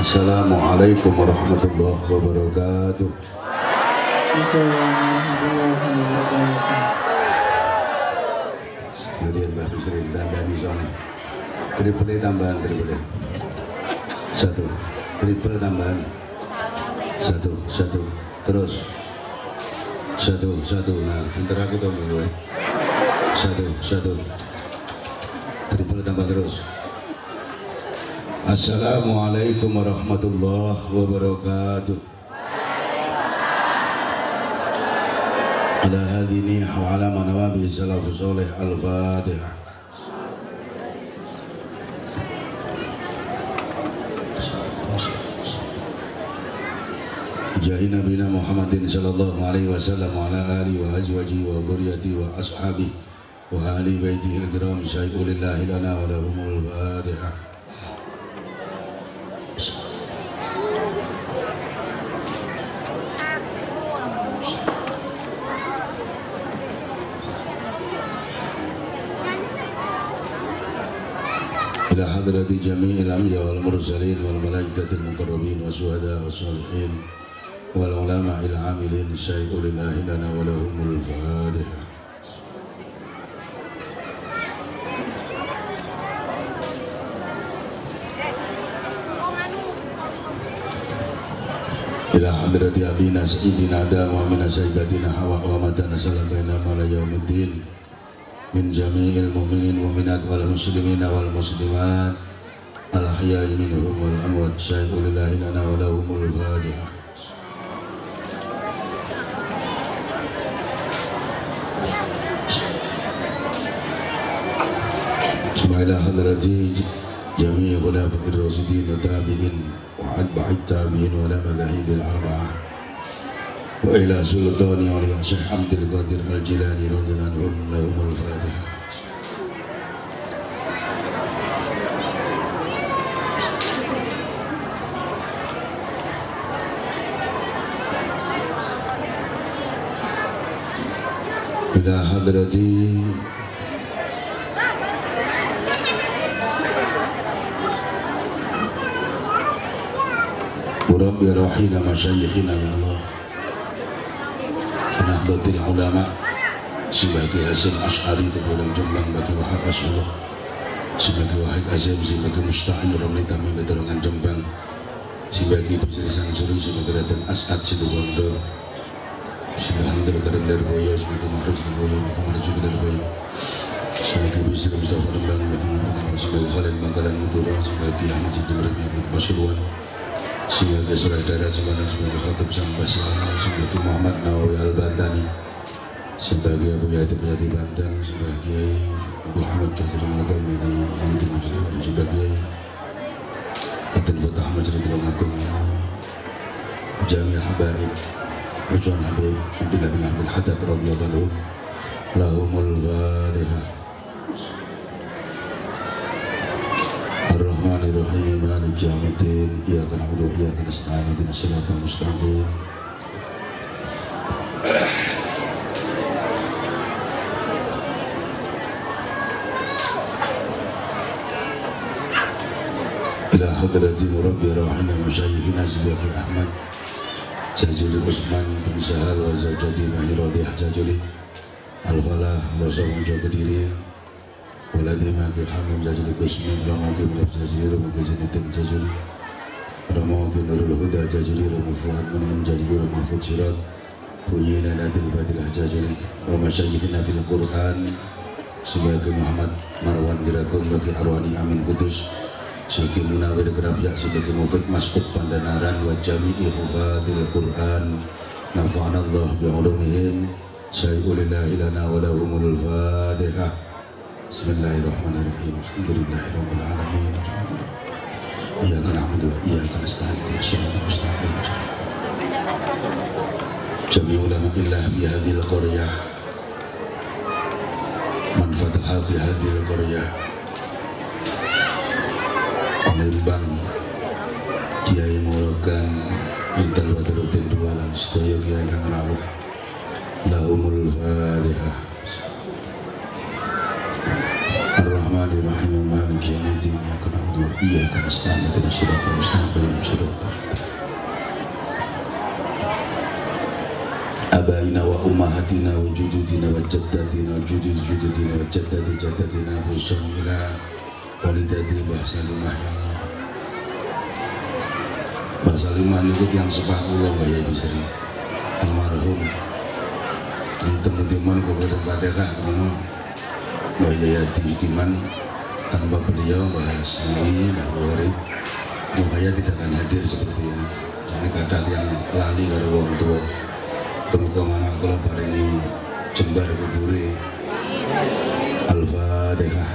Assalamualaikum warahmatullahi wabarakatuh. Kemudian Mbak Bisrin dan Dani Soni. Triple tambahan triple. Satu. Triple tambahan. Satu. Terus. Satu. Nah, bentar aku tunggu gue. Satu. Triple tambah terus. Assalamualaikum warahmatullahi wabarakatuh. Ala hadini wa ala manawabi salafus soleh al-Fatihah. Jahi Nabina Muhammadin sallallahu alaihi wasallam wa ala alihi wa azwajihi wa dhurriyyatihi wa ashabihi wa ahli baitihi al-kiram syai'ulillahi lana wa lahumul Fatihah. Ila hadrati jami'il anbiya wal mursalin wal malaikatil muqarrabin wa syuhada was salihin wal ulama'il amilin syai'ulillahi lana wa lahumul Fatihah. Ila hadrati abina sayyidina Adam wa min sayyidatina Hawa wa matana salam bainama la yaumiddin min jami'il mu'minin mu'minat wal muslimin wal muslimat al ahya'i minhum wal amwat syai'ulillahi lana wa lahumul Fatihah. Ila hadrati jami'i khulafa'ir rasyidin wa tabi'in wa atba'it tabi'in wa la madhahibil arba'ah wa ila sultani wa liya Syekh Abdul Qadir Al-Jilani radhiyallahu anhum lahumul Fatihah. Ila hadrati Rabbi rahina masyayikhina ya Allah Nahdlatul Ulama sebagai Hasan Asy'ari terbilang jumlah bagi Wahab Rasulullah sebagai Wahid Azam sebagai Musta'in Ramli Tamim Bedarangan Jembang sebagai Bisri Sangsuri sebagai Raden As'ad Situbondo sebagai Handar Karim Darboyo sebagai Mahraj Darboyo Muhammad Juga Darboyo sebagai Bisri Mustafa Rembang sebagai Khalid Bangkalan Mudura sebagai Ahmad Jimrit Ibn Basulwan sebagai saudara sebagai Khatib Sambasian sebagai Muhammad Nawawi Al-Bandani sebagai Abu Yatib Yati Banten sebagai Abu Hamad Kathir Al-Nagami sebagai Atin Bata Ahmad Sridul Agung Jamil Habaib Ujuan Habib Abdullah bin Abdul Haddad radhiyallahu anhu lahumul Fatihah. Ar-Rahmanir-Rahim Maliki Yawmiddin Iyyaka na'budu wa iyyaka nasta'in ihdinas siratal mustaqim. Ila hadrati Rabbi rahina masyayikhina Syekh Ahmad Jajuli Usman bin Sahal wa zawjati Mahirudiyah Jajuli Al-Falah Rasul Kediri Waladi Maki Hamim Jajuli Kusmi Ramoki Bilab Jajuli Ramoki Janitin Jajuli Ramoki Nurul Huda Jajuli Ramufuhat Munim Jajuli Ramufut Sirat Punyina Nadil Badilah Jajuli Ramasyayikhina Fil Quran sebagai Muhammad Marwan Jirakum bagi Arwani Amin Kudus Syekh Munawir Gerabyak sebagai Mufid Mas'ud Pandanaran wa Jami'i Hufadil Quran Nafa'anallah bi'ulumihim Syai'ulillahi lana wa lahumul Fatihah. Bismillahirrahmanirrahim. Alhamdulillahirabbil alamin. Iyyaka na'budu wa iyyaka nasta'in ihdinas siratal mustaqim. Jami'u ulama'illah fi hadhil qaryah man fataha fi hadhil qaryah Pemimbang Kiai Murakan Intel Badruddin Dualan sedaya kiai kang rawuh lahumul Fatihah. Ar-Rahmanir-Rahim Maliki yaumiddin iyyaka na'budu wa iyyaka nasta'in ihdinas siratal mustaqim siratal abaina wa ummahatina wa jududina wa jaddatina wa jududina wa jaddatina bisamila walidati bahsalimah ya Allah. Bahsalimah niku yang sepah kula Mbah Bisri almarhum ini teman-teman kok Fatihah ngono Mbah Yayati Iman tanpa beliau Mbah Hasmi Mbah Wari Mbah tidak akan hadir seperti ini. Ini kadang yang lali karo wong tua. Semoga mama kula paringi jembar kubure. Al-Fatihah.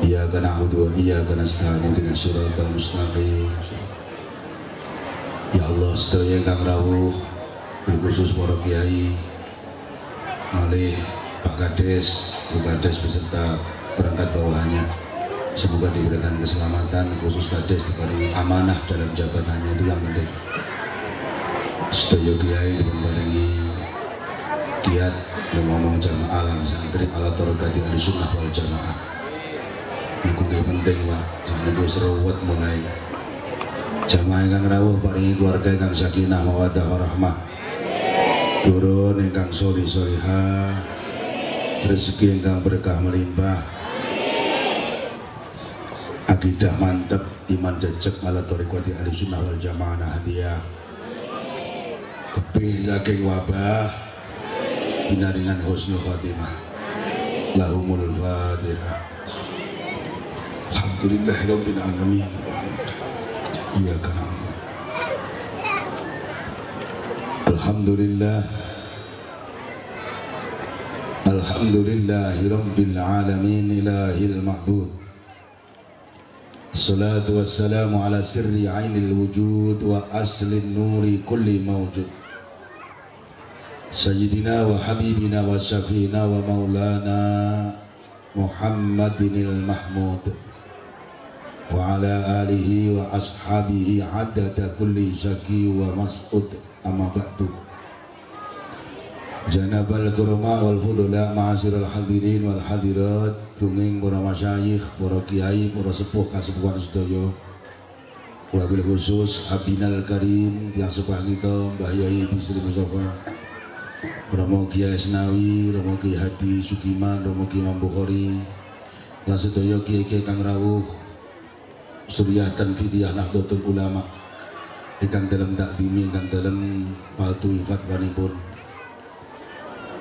Iyyaka na'budu wa iyyaka nasta'in ihdinas siratal mustaqim. Ya Allah, sedaya ingkang rawuh khusus para kiai malih Pak Kades, Bu Kades beserta perangkat bawahannya. Semoga diberikan keselamatan, khusus Kades diberi amanah dalam jabatannya, itu yang penting. Sedaya kiai diparingi kiat dan ngomong jamaah lan santri ala tarekati Ahlussunnah wal Jamaah. Niku penting Pak, jangan niku seruwet mulai jamaah ingkang rawuh paringi keluarga ingkang sakinah mawaddah warahmah. Turun ingkang sholih-sholihah, rezeki ingkang berkah melimpah, akidah mantap, iman jejak ala thariqati Ahlussunnah wal Jamaah nahdiyah. Tebih saking wabah, binaringan husnul khotimah. Lahumul Fatihah. Alhamdulillahirabbil alamin. Iyyaka na'budu. Alhamdulillah. Alhamdulillahirabbil alamin ilahil ma'bud. Assalatu wassalamu ala sirri ainil wujud wa aslin nuri kulli mawjud. Sayyidina wa habibina wa syafiina wa maulana Muhammadinil Mahmud wa ala alihi wa ashabihi adada kulli syaki wa mas'ud amma ba'du. Janabal kurma wal fudula ma'asyiral hadirin wal hadirat, kenging para masyayikh, para kiai, para sepuh kasepuhan sedaya. Wabil khusus Abinal Karim yang sepah kita Mbah Yai Bisri Mustafa, Romo Kiai Asnawi, Romo Kiai Hadi Sukiman, Romo Kiai Imam Bukhari, lan sedaya kiai-kiai kang rawuh Suryatan Fidiyah Nahdlatul Ulama ingkang dalem takdimi ingkang dalem patuhi fatwanipun.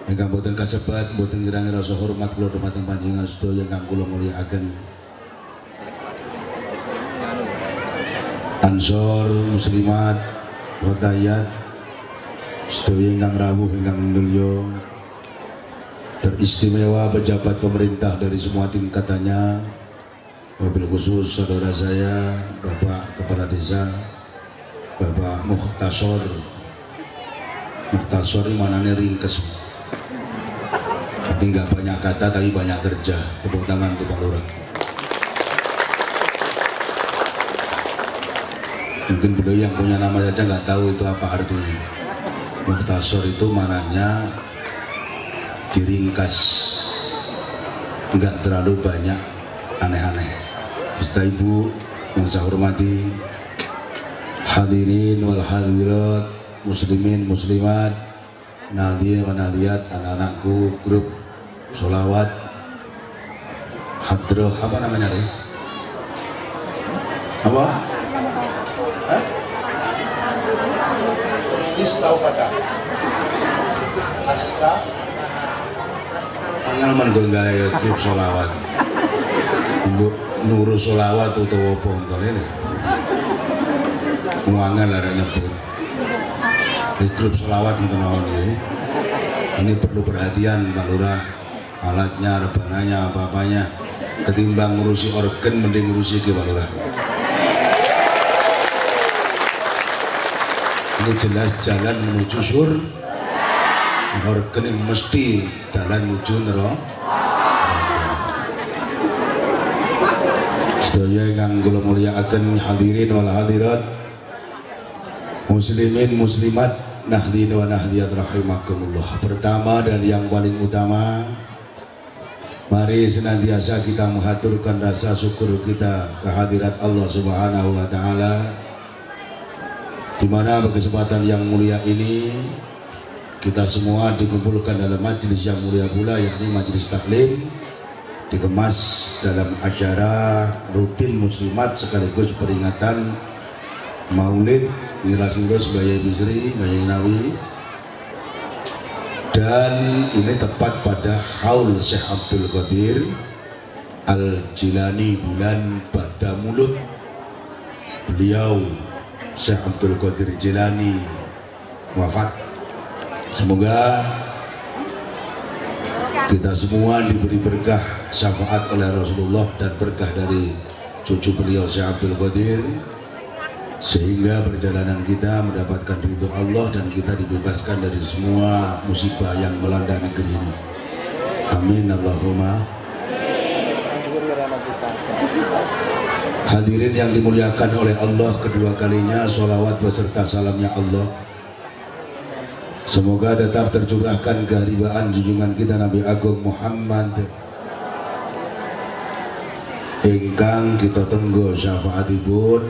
Ingkang boten kasebat, boten ngirangi rasa hormat kula dumateng panjenengan sedaya ingkang kula mulyakaken. Ansor muslimat wadayat sedaya ingkang rawuh ingkang mulya, teristimewa pejabat pemerintah dari semua tingkatannya, wabil khusus saudara saya Bapak Kepala Desa Bapak Mukhtasor. Mukhtasor ini mananya ringkes, tapi nggak banyak kata tapi banyak kerja. Tepuk tangan untuk Pak Lurah. Mungkin beliau yang punya nama saja nggak tahu itu apa artinya. Mukhtasor itu mananya diringkas, nggak terlalu banyak aneh-aneh. Bapak Ibu yang saya hormati, hadirin wal hadirat, muslimin muslimat, nadhir wa nadhiyat, anak-anakku grup sholawat hadroh, apa namanya deh? Apa? Istaufata Aska pengalaman gue gaya grup sholawat nurus sholawat utawa apa entar ini muangan lah nyebut di grup sholawat ini perlu perhatian Pak Lurah, alatnya, rebananya, apa-apanya ketimbang ngurusi organ mending ngurusi ke Pak Lurah. Ini jelas jalan menuju surga, organ yang mesti jalan menuju neraka. Sedaya ingkang kula mulyakaken hadirin wal hadirat, muslimin muslimat, nahdin wa nahdiyat rahimakumullah. Pertama dan yang paling utama, Mari senantiasa kita mengaturkan rasa syukur kita kehadirat Allah Subhanahu wa taala, di mana kesempatan yang mulia ini kita semua dikumpulkan dalam majelis yang mulia pula, yakni majelis taklim, dikemas dalam acara rutin muslimat sekaligus peringatan Maulid Nirasirus Bayi Bisri Bayi Nawi. Dan ini tepat pada haul Syekh Abdul Qadir Al-Jilani bulan Bada Mulut. Beliau Syekh Abdul Qadir Jilani wafat. Semoga kita semua diberi berkah syafaat oleh Rasulullah dan berkah dari cucu beliau Syekh Abdul Qadir, sehingga perjalanan kita mendapatkan ridho Allah dan kita dibebaskan dari semua musibah yang melanda negeri ini. Amin Allahumma. Hadirin yang dimuliakan oleh Allah, kedua kalinya sholawat beserta salamnya Allah semoga tetap tercurahkan keharibaan junjungan kita Nabi Agung Muhammad ingkang kita tunggu syafaatipun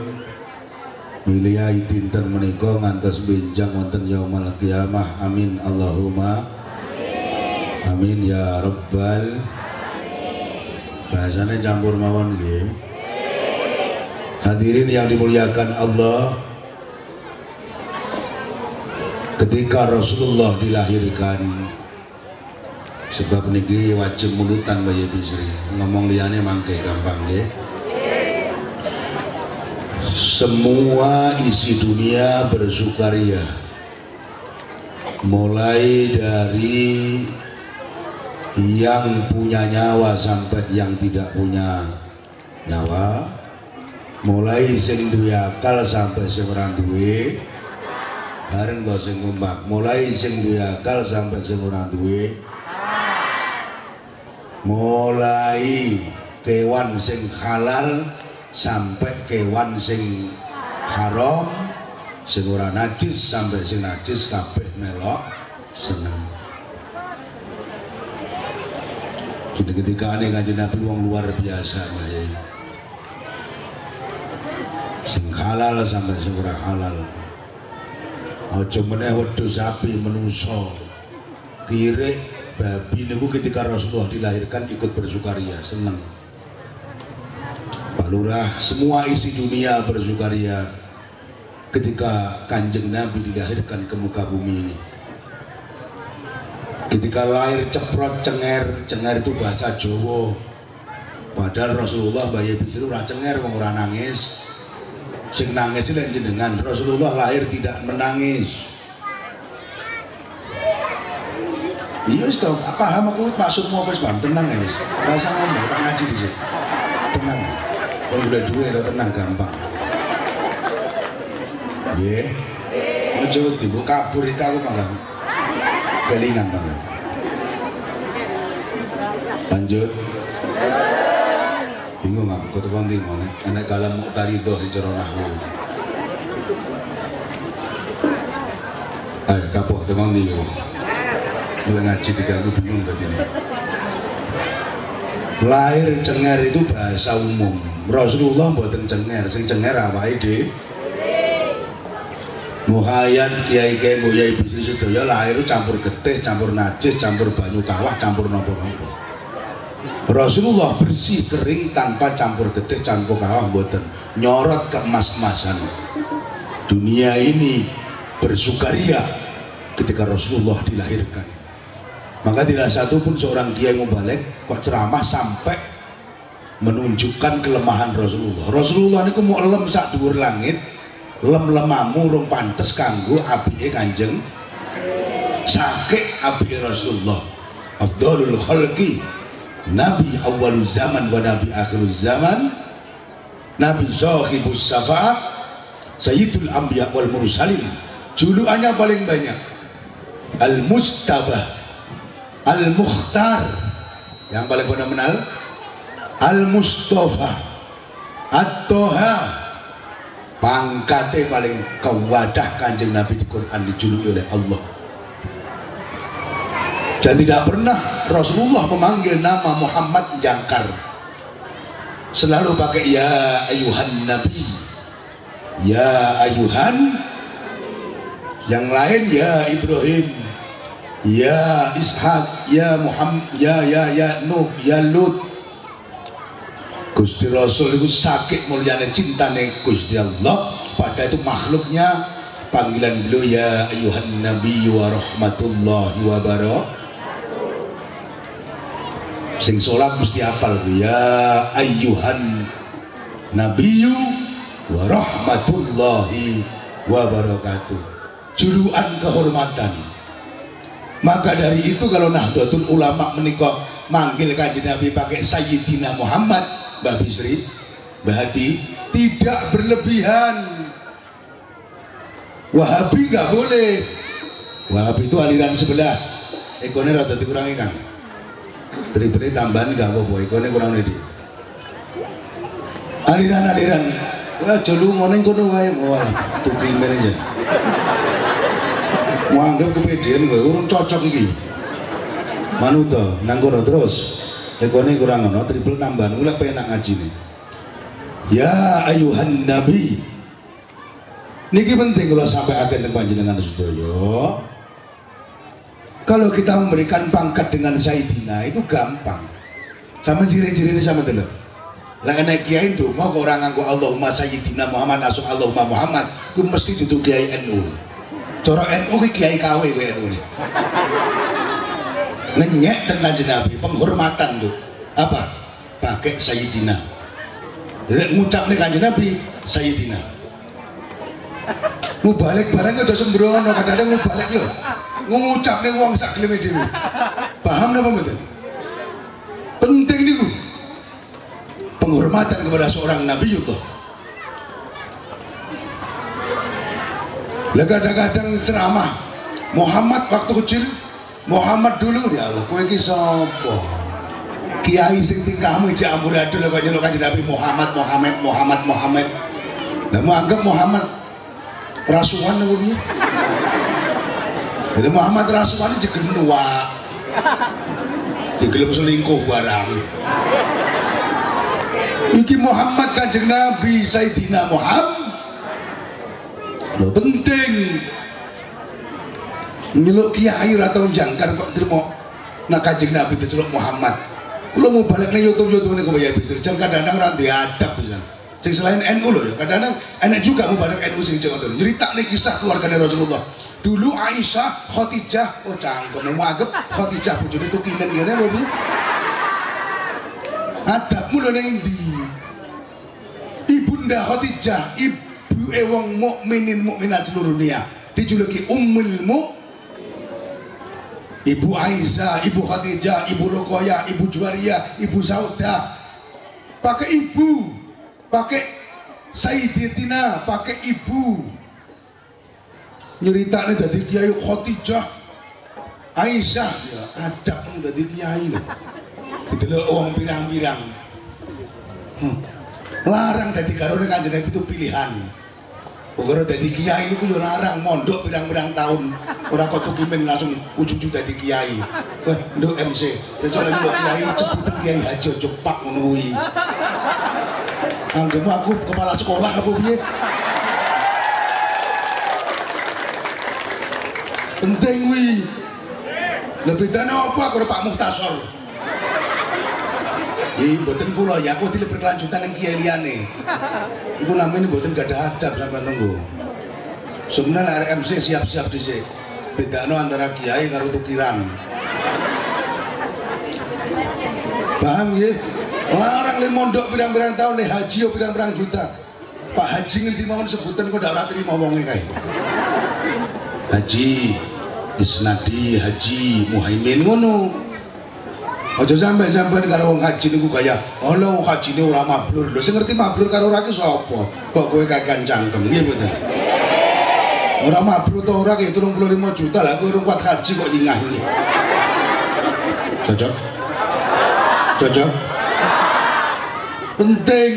milihai dinten menika ngantos benjang wonten yaumul qiyamah. Amin Allahumma amin ya rabbal. Bahasanya campur mawon nggih. Hadirin yang dimuliakan Allah, ketika Rasulullah dilahirkan, sebab niki wajib mulutan Bayi Bisri, ngomong liyane mangke gampang nggih. Semua isi dunia bersukaria, mulai dari yang punya nyawa sampai yang tidak punya nyawa, mulai sing duwe akal sampai sing ora duwe, bareng to sing ngumpak, mulai sing duwe akal sampai sing ora duwe, mulai kewan sing halal sampai kewan sing haram, sing ora najis sampai sing najis, kabeh melok seneng. Jadi ketika aneh Kanjeng Nabi wong luar biasa ya. Sing halal sampai sing ora halal. Aja meneh wedhus sapi menungso, kirek babi niku ketika Rasulullah dilahirkan ikut bersukaria, seneng. Pak Lurah, semua isi dunia bersukaria ketika Kanjeng Nabi dilahirkan ke muka bumi ini. Ketika lahir ceprot cenger, cenger itu bahasa Jawa. Padahal Rasulullah Bayi Bisri ora cenger, wong ora nangis. Sing nangis lek jenengan. Rasulullah lahir tidak menangis. Iya wis to, paham aku maksudmu wis bang, tenang ya wis. Rasa ngomong tak ngaji dhisik. Tenang. Kalau udah duit atau tenang gampang. Ye, coba tibu kabur itu aku malah kelingan banget. Lanjut. Bingung aku kau tukang di mana? Anak kalam muktarido hijrah nahwu. Ayo kapok tukang di. Mulai ngaji tiga aku bingung tadi ini. Lahir cengar itu bahasa umum. Rasulullah mboten cengar, sing cengar awake dhewe. Muhayat kiai-kiai Bayi Bisri sedaya lahir campur getih, campur najis, campur banyu kawah, campur napa-napa. Rasulullah bersih kering tanpa campur getih, campur kawah mboten. Nyorot ke emas-emasan. Dunia ini bersukaria ketika Rasulullah dilahirkan. Maka tidak satu pun seorang kiai mubalek kok ceramah sampai menunjukkan kelemahan Rasulullah. Rasulullah ini mau lem sak dhuwur langit, lem-lemamu rung pantes kanggo abike Kanjeng, sakit abike Rasulullah. Afdhalul khalqi, Nabi awalul zaman wa Nabi akhirul zaman, Nabi sahibus syafaat, Sayyidul Anbiya wal Mursalin. Julukannya paling banyak. Al-Mustabah, Al-Mukhtar, yang paling fenomenal Al-Mustafa, At-Toha, pangkatnya paling kewadah Kanjeng Nabi di Quran dijuluki oleh Allah. Dan tidak pernah Rasulullah memanggil nama Muhammad jangkar, selalu pakai ya ayuhan nabi, ya ayuhan. Yang lain ya Ibrahim, ya Ishak, ya Muhammad, ya Nuh, ya Lut. Gusti Rasul itu sakit mulyane cintane Gusti Allah pada itu makhluknya. Panggilan beliau ya ayuhan nabi wa rahmatullahi wa barakatuh. Sing sholat mesti hafal ya ayuhan nabi wa rahmatullahi wa barakatuh. Julukan kehormatan. Maka dari itu kalau Nahdlatul Ulama menikah manggil Kanjeng Nabi pakai Sayyidina Muhammad, Mbak Bisri, Mbak Hati, tidak berlebihan. Wahabi nggak boleh. Wahabi itu aliran sebelah. Ekonomi rada dikurangi Kang. Beri tambahan nggak apa-apa. Ekonomi kurang lebih. Aliran-aliran. Wah, jolu ngoning kono wae. Wah, tuki aja. Mau anggap kepedean gue, urung cocok iki. Manuto, nangkono terus. Ekonomi kurang ono, triple tambahan. Gue penak ngaji nih. Ya ayuhan nabi. Niki penting kalau sampai agen panjenengan sedaya. Kalau kita memberikan pangkat dengan Sayyidina itu gampang. Sama ciri-ciri ini sama dulu. Lah enek kiai itu mau orang nganggo Allahumma Sayyidina Muhammad asuk Allahumma Muhammad, ku mesti duduk kiai NU. Cara NU ki kiai KW NU ini. Ngenyek tentang Kanjeng Nabi, penghormatan tuh. Apa? Pakai Sayyidina. Ngucap nih Kanjeng Nabi Sayyidina. Mau balik barang aja sembrono, kadang-kadang mau balik loh. Ngucap nih wong sak geleme dhewe. Paham napa mboten? Penting niku. Penghormatan kepada seorang Nabiullah. Lah kadang-kadang ceramah Muhammad waktu kecil, Muhammad dulu ya Allah, kowe iki sapa? Kiai sing tingkahmu iki amburadul kok nyeluk Kanjeng Nabi Muhammad. Lah mau anggap Muhammad rasuwan apa piye? Jadi Muhammad rasuwan iki digelem nuwak. Digelem selingkuh barang. Iki Muhammad Kanjeng Nabi Sayyidina Muhammad. Loh, penting nyeluk kiai atau jangkar kok terima nak Kanjeng Nabi diceluk Muhammad. Kalau mau balik nih YouTube ini kok ya bisa jangan kadang-kadang ora diadab bisa. Sing selain NU loh ya kadang-kadang enak juga mau balik NU sing jangan terus cerita nih kisah keluarga Rasulullah. Dulu Aisyah, Khadijah, oh cangkem mau anggap Khadijah bojone itu kinen ngene lho Bu. Adabmu lho ning ndi? Ibunda Khadijah, ibu wong mukminin mukminat seluruh dunia dijuluki Ummul Mukminin. Ibu Aisyah, Ibu Khadijah, Ibu Ruqayyah, Ibu Juwariyah, Ibu Saudah. Pakai ibu, pakai Sayyidatina, pakai ibu. Nyeritane dadi kiai Khadijah, Aisyah, ya adabmu dadi kiai lho. Didelok wong pirang-pirang. Larang dadi karone Kanjeng Nabi itu pilihan. Pokoknya dadi kiai itu yo larang mondok pirang-pirang tahun. Ora kok tukimen langsung ujug-ujug dadi kiai. Wah, nduk MC. Besok lagi mbok kiai cepet kiai haji ojo pak ngono kuwi. Anggemu aku kepala sekolah apa piye? Penting kuwi. Lebih dana apa karo Pak Muhtasor? Mboten kula ya, aku tidak berkelanjutan yang kiai liyane. Iku namanya mboten gak ada adab sampai nunggu. Sebenarnya RMC siap-siap dhisik. Bedakno antara kiai karo tukiran. Paham ya? Larang le mondok pirang-pirang tahun le haji yo pirang-pirang juta. Pak Haji ngendi mawon sebutan kok ndak ora trimo wonge kae. Haji Isnadi, Haji Muhaimin ngono. Aja sampai karo wong haji niku kaya, "Allah wong hajine ora mabrur." Lho sing ngerti mabrur karo ora ki sapa? Kok kowe kakean cangkem nggih mboten? Ora mabrur to ora ki 35 juta lah kowe urung kuat haji kok nyingah iki. Cocok? Cocok? Penting.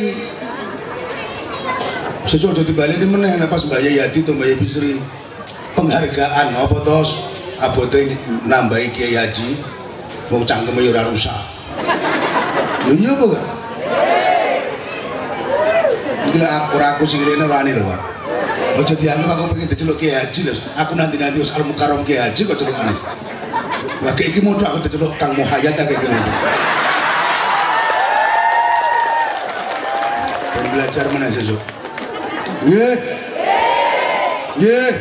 Sesuk dadi baleni meneh pas Mbak Yayati to Mbak Bisri. Penghargaan apa tos abote nambahi Kiai Haji. Wong cangkeme yo ora rusak. Lho iya apa gak? Iki lek aku sing rene rani lho, Pak. Ojo dianggap aku pengen diceluk Kiai Haji lho. Aku nanti Us Al Mukarram Kiai Haji kok celuk aneh. Lah kayak iki modho aku diceluk Kang Muhayyad ta kayak gini. Belajar mana sesuk? Nggih. Nggih.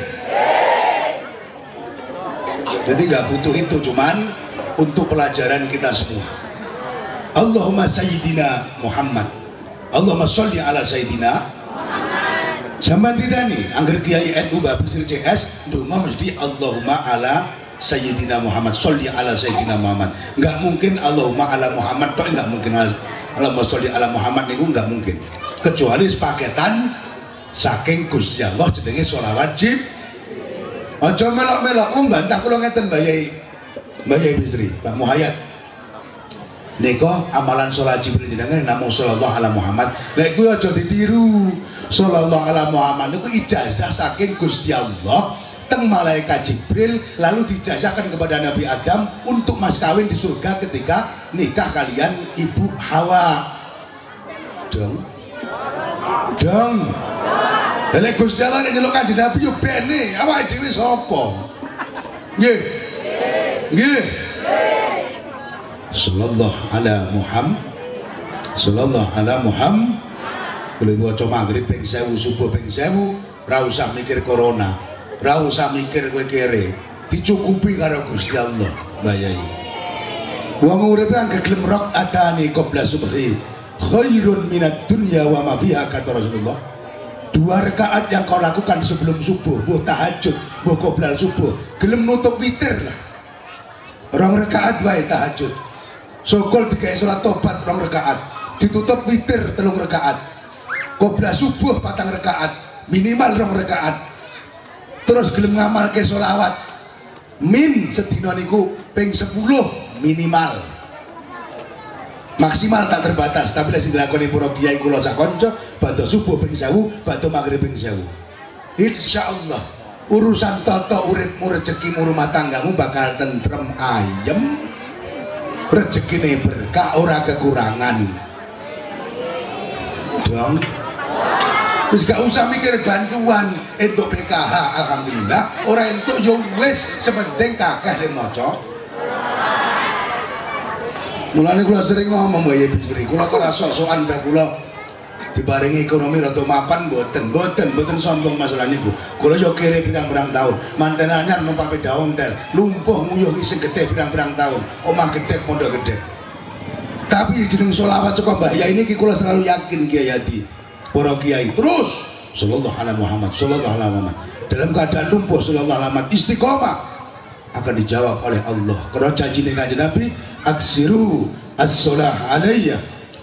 Jadi nggak butuh itu, cuman untuk pelajaran kita semua. Allahumma sayyidina Muhammad. Allahumma sholli ala sayyidina Muhammad. Zaman tidak nih, angger Kiai NU Mbak Bisri CS, ndonga mesti Allahumma ala sayyidina Muhammad, sholli ala sayyidina Muhammad. Nggak mungkin Allahumma ala Muhammad, toh nggak mungkin Allahumma sholli ala Muhammad niku nggak mungkin. Kecuali sepaketan saking Gusti Allah jenenge sholawat wajib. Aja melok-melok mbantah kula ngeten Mbak Yai Bisri, Pak Muhayyad. Nika amalan sholat Jibril jenengan namung sallallahu ala Muhammad. Lek kuwi aja ditiru. Sallallahu ala Muhammad niku ijazah saking Gusti Allah teng malaikat Jibril, lalu dijazahkan kepada Nabi Adam untuk mas kawin di surga ketika nikah kalian Ibu Hawa. Dong. Lek Gusti Allah nek nyeluk Kanjeng Nabi yo bene, awake dhewe sapa? Nggih. Nggih. Sallallahu ala Muhammad. Sallallahu ala Muhammad. Kulo waca magrib ping 1000 subuh ping 1000, ora usah mikir corona, ora usah mikir kowe kere. Dicukupi karo Gusti Allah, Mbak Yai. Wong urip kan gelem rakaatane qabla subhi. Khairun minad dunya wa ma fiha kata Rasulullah. 2 rakaat yang kau lakukan sebelum subuh, buh tahajud, buh qoblal subuh, gelem nutup witir lah. 2 rakaat wae tahajud. Sokol digawe salat tobat 2 rakaat, ditutup witir 3 rakaat. Qoblal subuh 4 rakaat, minimal 2 rakaat. Terus gelem ngamalke sholawat min sedina niku ping 10 minimal. Maksimal tak terbatas, tapi lek sing dilakoni para kiai kula sak kanca badhe subuh ping 1000, badhe magrib ping 1000. Insyaallah urusan tata uripmu, rezekimu, rumah tanggamu bakal tentrem ayem, rezekine berkah, ora kekurangan. Dong. Terus gak usah mikir bantuan entuk PKH, alhamdulillah, ora entuk yo wis, sepenting kakeh le maca. Mulane kula sering ngomong Mbak Yai Bisri, kula kok ora sok-sokan mbah kula dibarengi ekonomi rada mapan mboten sombong masalah niku. Kula yo kere pirang-pirang tahun, manten anyar numpak sepeda ontel, lumpuh nguyuh isih gedhe pirang-pirang tahun, omah gedhe pondok gedhe. Tapi jeneng sholawat saka Mbah Yai niki kula selalu yakin Kiai Hadi, para kiai terus sallallahu alaihi Muhammad, sallallahu alaihi Muhammad. Dalam keadaan lumpuh sallallahu alaihi Muhammad, istiqomah akan dijawab oleh Allah. Karena janji Kanjeng Nabi, aksiru as-sholah alayya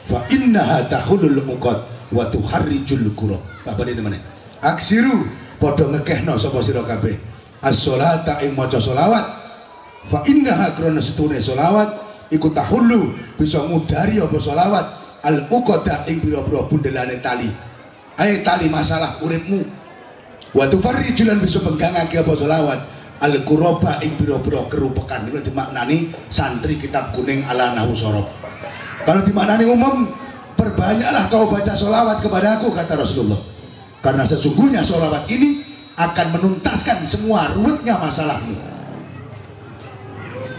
fa innaha tahulul muqad wa tuharrijul qura. Apa dene meneh? Aksiru padha ngekehno sapa sira kabeh as-sholata ing maca selawat fa innaha krana setune selawat iku tahullu bisa ngudari apa selawat al uqada ing pira-pira bundelane tali. Ae tali masalah uripmu. Wa tufarrijul lan bisa penggangake apa selawat al-quraba ing biro-biro kerupekan. Itu dimaknani santri kitab kuning ala nahusorof. Kalau dimaknani umum, perbanyaklah kau baca sholawat kepada aku, kata Rasulullah, karena sesungguhnya sholawat ini akan menuntaskan semua ruwetnya masalahmu.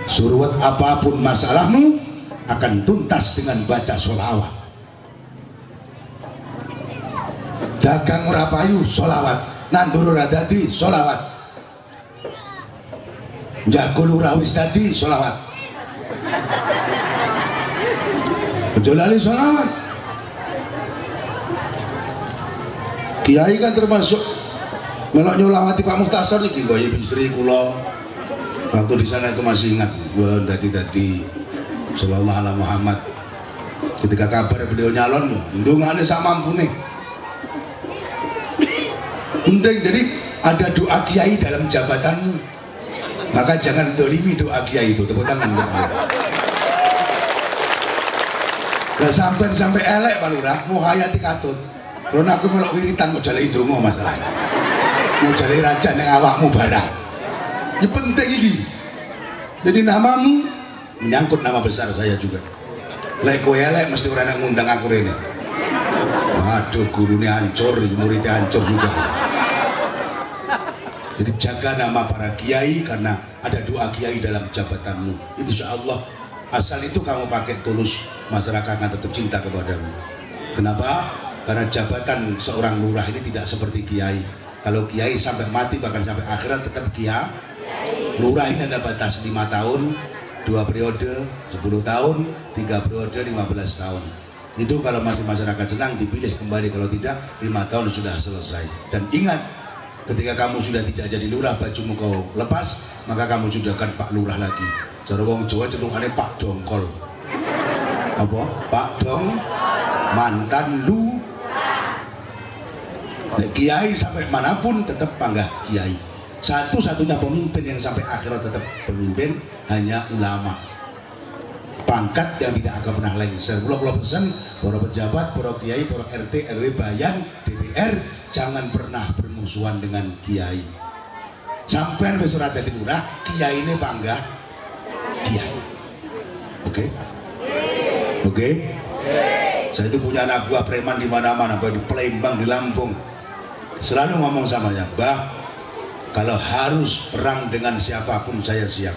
Suruwet apapun masalahmu akan tuntas dengan baca sholawat. Dagang ora payu sholawat, nandur ora dadi sholawat, jago lurah wis dadi sholawat. Aja lali sholawat. Kiai kan termasuk melok nyolawati Pak Muhtasar niki Mbak Yai Bisri kula. Waktu di sana itu masih ingat, gua dadi sallallahu alaihi Muhammad. Ketika kabar beliau nyalon, ndongane sak mampune. Penting, jadi ada doa kiai dalam jabatanmu. Maka jangan dolimi doa kiai itu. Tepuk tangan. Lah sampai elek Pak Lurah, mau hayati katut. Karena aku melok wiritan mau jalai donga masalahnya. Mau jalai raja ning awakmu barang. Ini penting ini. Jadi namamu menyangkut nama besar saya juga. Lek kowe elek mesti ora nak ngundang aku rene. Waduh, gurunya hancur, muridnya hancur juga. Jadi jaga nama para kiai karena ada doa kiai dalam jabatanmu. Insya Allah asal itu kamu pakai tulus, masyarakat akan tetap cinta kepadamu. Kenapa? Karena jabatan seorang lurah ini tidak seperti kiai. Kalau kiai sampai mati bahkan sampai akhirat tetap kiai. Lurah ini ada batas 5 tahun, 2 periode, 10 tahun, 3 periode, 15 tahun. Itu kalau masih masyarakat senang dipilih kembali, kalau tidak 5 tahun sudah selesai. Dan ingat, ketika kamu sudah tidak jadi lurah, bajumu kau lepas, maka kamu sudah akan Pak Lurah lagi. Cara wong Jawa cenderungannya Pak Dongkol. Apa? Pak Dong, mantan lu. Nah, kiai sampai manapun tetap panggah kiai. Satu-satunya pemimpin yang sampai akhirat tetap pemimpin hanya ulama. Pangkat yang tidak akan pernah lengser. Pulau pesan para pejabat, para kiai, para RT, RW, bayan, DPR jangan pernah bermusuhan dengan kiai. Sampai wis ora dadi lurah, kiai ini panggah kiai. Oke? Oke? Saya itu punya anak buah preman di mana-mana, di Palembang, di Lampung. Selalu ngomong sama saya, "Bah, kalau harus perang dengan siapapun saya siap.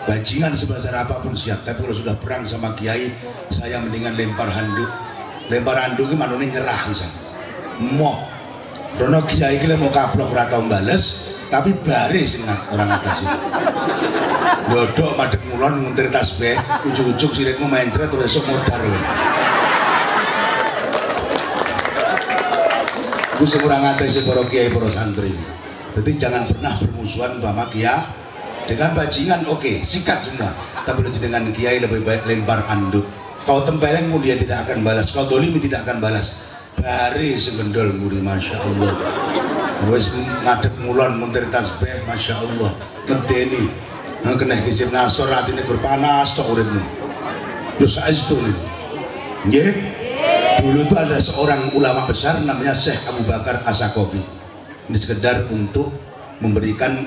Bajingan sebesar apapun siap, tapi kalau sudah perang sama kiai, saya mendingan lempar handuk. Lempar handuk itu manune nyerah misalnya. Moh, rono kiai kita mau kaplok ora tau bales, tapi baris dengan orang atas itu. Dodok madhep ngulon nguntir tasbih, ujug-ujug siritmu mencret terus esuk modar. Itu sekurang atas para kiai, para santri. Jadi jangan pernah bermusuhan sama kiai. Dengan bajingan oke, sikat semua. Tapi dengan kiai lebih baik lempar anduk. Kau tempeleng pun dia tidak akan balas. Kau dolimi tidak akan balas. Bari segendol muri, masya Allah. Wes ngadep ngulon muntir tasbih, masya Allah. Ngedeni, kena hizib nasor hati ini berpanas tok uripmu. Lu saestu nih. Nggih. Dulu itu ada seorang ulama besar namanya Syekh Abu Bakar As-Saqafi. Ini sekedar untuk memberikan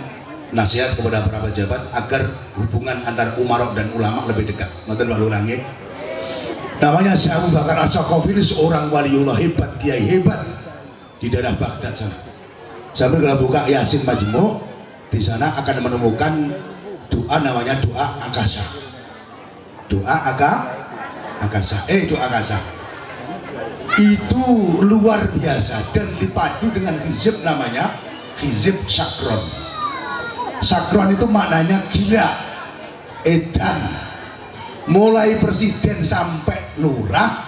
nasihat kepada para pejabat agar hubungan antar umarok dan ulama lebih dekat. Ngoten Pak Lurah nggih. Namanya Syekh Abu Bakar As-Saqafi, ini seorang waliullah hebat, kiai hebat di daerah Baghdad sana. Sampai kalau buka Yasin Majmu', di sana akan menemukan doa namanya doa akasa. Doa akasa. Doa akasa. Itu luar biasa dan dipadu dengan hizib namanya hizib sakron. Sakron itu maknanya gila, edan. Mulai presiden sampai lurah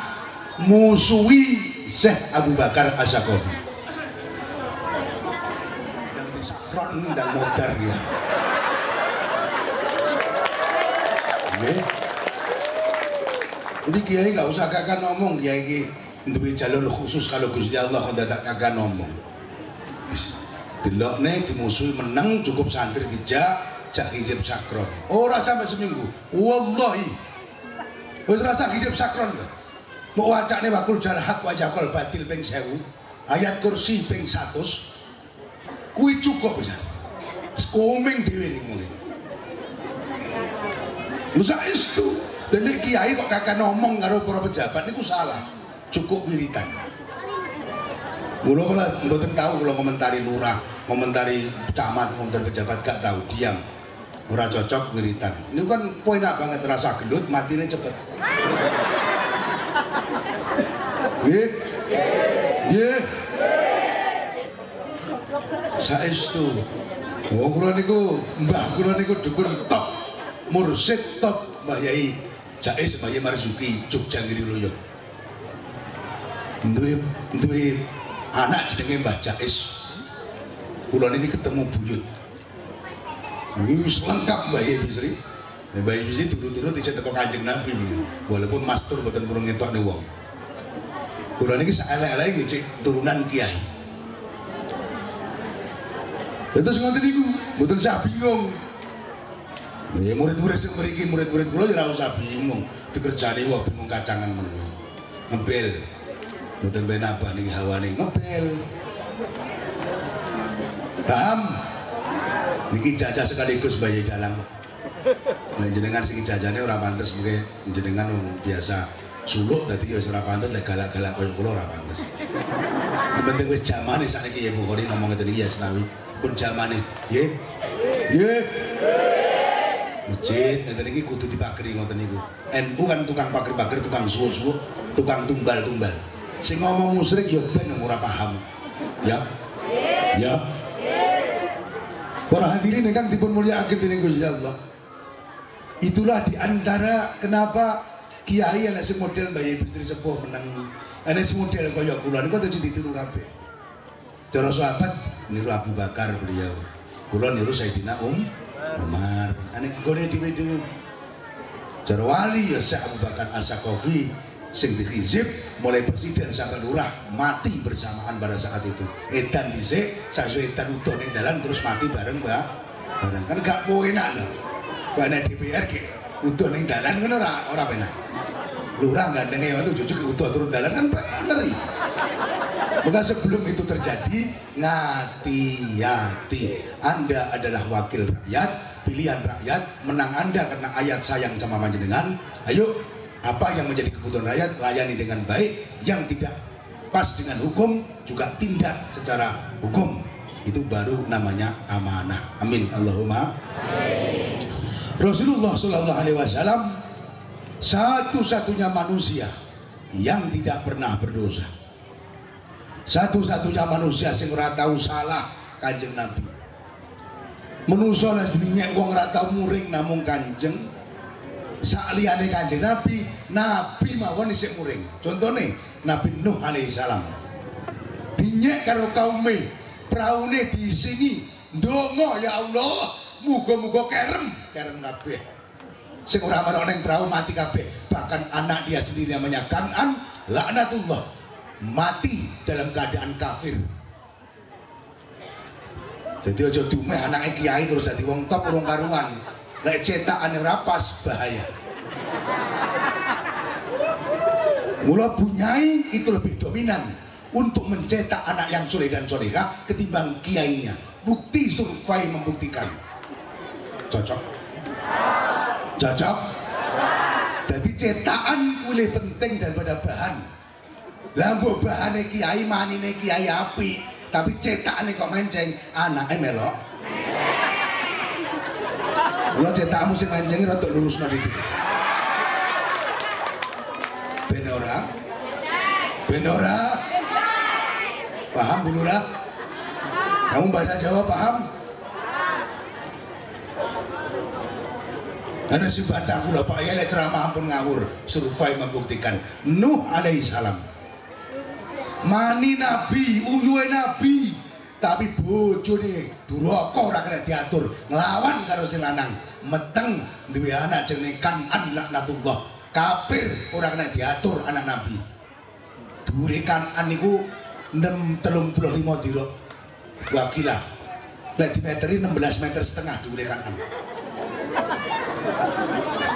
musuhi Syekh Abu Bakar As-Saqafi. Sakron dan modar ya. Jadi kiai nggak usah kakak ngomong, kiai duwe jalur khusus kalau Gusti Allah kok tak kakak ngomong. Delokne dimusuhi menang cukup santri dijak jak hizib sakron. Ora sampai seminggu. Wallahi. Wis rasa hizib sakron to. Mau wacane wakul jalhaq wa jaqal batil ping 1000, ayat kursi ping 100. Kuwi cukup bisa. Komeng dhewe ning mulai. Lu saestu. Dene kiai kok kakak ngomong karo para pejabat niku salah. Cukup wiritan. Mula kalau mboten tahu kalau komentari lurah, komentari camat, komentari pejabat gak tahu, diam. Ora cocok wiritan. Ini kan poinak banget, rasa gelut matine cepet. Nggih. Nggih. Saestu. Wong kula niku, mbah kula niku dukun top, mursyid top, Mbah Yai Jais Mbah Yai Marzuki Jogja Ngiriloyo. Duwe anak jenenge Mbah Jais. Kula niki ketemu buyut. Wis lengkap Mbah Yai Bisri. Mbah Yai Bisri turut-turut isih teko Kanjeng Nabi. Walaupun mastur boten purun ngetokne wong. Kula niki saelek-eleke nggih turunan kiai. Terus ngoten niku, mboten sak bingung. Ya murid-murid sing mriki, murid-murid kula ya ora usah bingung. Dikerjani wong bingung kacangan menawa. Ngebel. Mboten ben apa niki hawane ngebel. Paham? Niki jajah sekaligus Mbah Yai Dalang. Nek jenengan sing jajane ora pantes mengke jenengan biasa suluk dadi ya wis ora pantes lek galak-galak koyo kula ora pantes. Penting wis jamane sakniki ya Bukhari ngomong ngeten iki ya Senawi. Pun jamane. Nggih. Nggih. Masjid ngeten iki kudu dipageri ngoten niku. NU kan tukang pager-pager, tukang suwuk-suwuk, tukang tumbal-tumbal. Sing ngomong musyrik ya ben ora paham. Ya. Ya. Para hadirin ingkang dipun mulyakaken dening Gusti Allah. Itulah diantara kenapa kiai ana sing model Mbah Yai Fitri Sepuh menang, ana sing model kaya kula niku kudu ditiru kabeh. Cara sahabat niru Abu Bakar beliau. Kula niru Sayyidina Umar. Ana gone dhewe-dhewe. Cara wali ya Syekh Abu Bakar As-Saqafi sing dihizib mulai presiden sampai lurah mati bersamaan pada saat itu. Edan dhisik, sasuwe edan utuh ning dalan terus mati bareng Mbak. Bareng kan gak enak lho. Bane DPR ki utuh ning dalan ngono ora penak. Lurah gandeng itu jujuk utuh turun dalan kan ngeri. Maka sebelum itu terjadi, ngati-hati. Anda adalah wakil rakyat, pilihan rakyat, menang Anda karena ayat sayang sama panjenengan. Ayo, apa yang menjadi kebutuhan rakyat layani dengan baik, yang tidak pas dengan hukum juga tindak secara hukum. Itu baru namanya amanah. Amin. Allahumma. Rasulullah Shallallahu Alaihi Wasallam satu-satunya manusia yang tidak pernah berdosa, satu-satunya manusia sing ora tau salah. Kanjeng Nabi menungso lah jenenge wong ora tau muring namung Kanjeng. Sakliyane Kanjeng Nabi, Nabi mawon isih muring. Contone Nabi Nuh alaihi salam dinyek karo kaume, praune diisingi ndonga ya Allah, muga-muga kerem kabeh. Sing ora ana ning prau mati kabeh. Bahkan anak dia sendiri namanya Kan'an, laknatullah, mati dalam keadaan kafir. Jadi aja dumeh anake kiai terus dadi wong top urung karuan. Lek cetakane ora pas bahaya. Mula bunyai itu lebih dominan untuk mencetak anak yang soleh dan solehah ketimbang kiainya. Bukti survei membuktikan. Cocok? Cocok? Jadi cetakan lebih penting daripada bahan. Lambo bahane kiai, manine kiai api, tapi cetakane kok menceng, anaknya melok. Kalau cetakmu sing mencengi rada lurusno dikit. Benora? Benora? Paham Bu Lura? Kamu bahasa Jawa paham? Ada si batang kula Pak Yai ceramah ampun ngawur, survei membuktikan Nuh alaihi salam mani nabi, uyuhe nabi, tapi bojone duraka ora kena diatur, nglawan karo sing lanang, meteng duwe anak jenenge Kan'an laknatullah, kafir ora kena diatur anak nabi. Dhuwure Kan'an niku 35 dira. Wakilah. Lek dimeteri 16 meter setengah dhuwure Kan'an.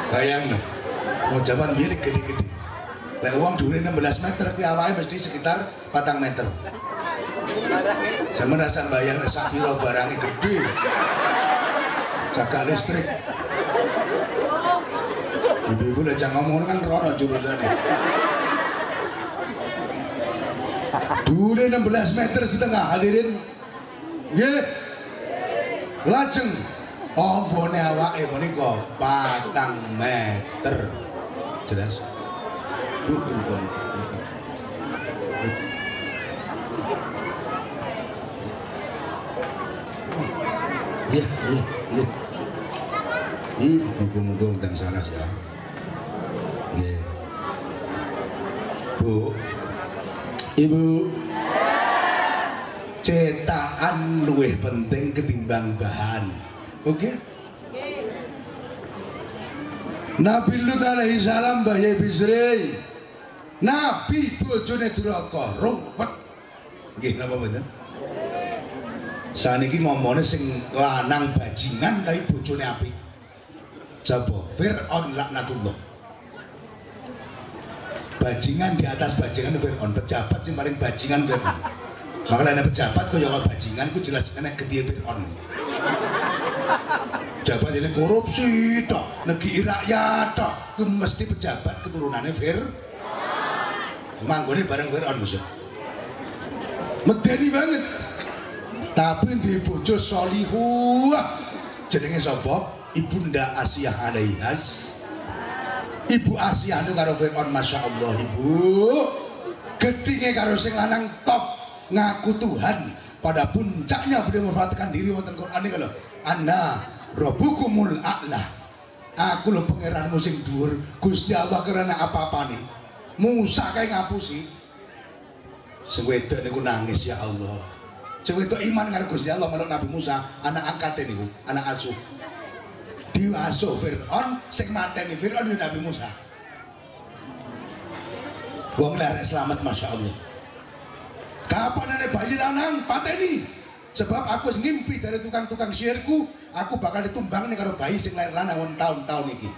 Bayang no, mau zaman biar gede-gede. Lek uang dhuwure 16 meter, ki awake mesti sekitar 4 meter. Zaman rasa bayang sak piro barangnya gede. Jaga listrik. Ibu-ibu lek ngomong kan rono jurusane. Dhuwure 16 meter setengah hadirin. Nggih. Lajeng ombone awake menika 4 meter. Jelas. Iya. Muga-muga ndang salah ya. Nggih. Bu. Ibu. Cetakan luwih penting ketimbang bahan. Oke? Nabi Lut alaihi salam Mbah Yai Bisri. Nabi bojone duraka, rumpet. Nggih napa mboten? Saniki ngomongnya sing lanang bajingan tapi bojone apik. Sapa? Fir'aun laknatullah. Bajingan di atas bajingan Fir'aun, pejabat sing paling bajingan Fir'aun. Makanya pejabat kaya bajingan ku jelas enek gedhe Fir'aun. Jabat ini korupsi tok, negeri rakyat tok, itu mesti pejabat keturunannya manggone bareng Fir'aun Gus. Medeni banget. Tapi di bojo solihah jenenge sapa? Ibunda Asiyah alaihas. Ibu Asiyah itu karo Fir'aun, Masya Allah ibu. Gedinge karo sing lanang top, ngaku Tuhan. Pada puncaknya beliau memfatihkan diri wonten Quran iki lho. Ana Rabbukumul a'la. Aku lho pangeranmu sing dhuwur. Gusti Allah karena apa-apa nih. Musa kayak ngapusi. Sing wedok niku nangis ya Allah. Sing wedok iman karo Gusti Allah melok Nabi Musa, anak angkate niku, anak asuh. Diasuh Fir'aun, sing mateni Fir'aun ya Nabi Musa. Wong lek selamat Masya Allah. Kapan ada bayi lanang pateni? Sebab aku ngimpi dari tukang-tukang sihirku, aku bakal ditumbang nih karo bayi sing lahir lanang tahun-tahun iki.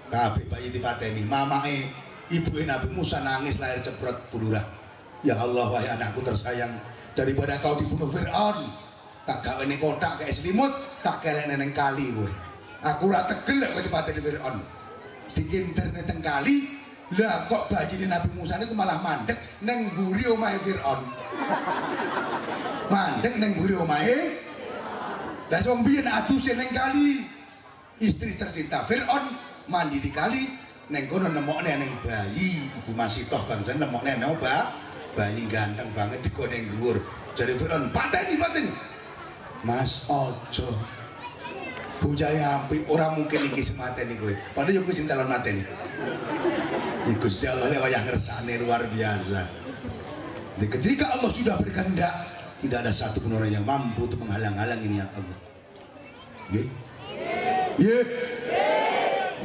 Kabeh bayi dipateni, mamake ibu Nabi Musa nangis lahir ceprot bulurah. Ya Allah wahai anakku tersayang, daripada kau dibunuh Fir'aun, tak gawe ning kotak kayak selimut, tak kelek neng kali kowe. Aku ora tegel lek kowe dipateni Fir'aun. Dikinter neng kali, lah kok bayi Nabi Musa niku malah mandek neng mburi omahe Fir'aun. Mandek neng mburi omahe. Lah wong biyen aduse neng kali. Istri tercinta Fir'aun mandi di kali, neng kono nemokne neng bayi Ibu Masitoh bangsa nemokne bayi ganteng banget di kono neng dhuwur. Jare Fir'aun, pateni. Mas ojo. Bujaya apik ora mungkin iki semateni kowe. Padahal yo kuwi sing calon mateni. Iku Gusti Allah wayah ngersane luar biasa. Jadi ketika Allah sudah berkehendak, tidak ada satu pun orang yang mampu untuk menghalang-halang ini ya Allah. Nggih. Nggih.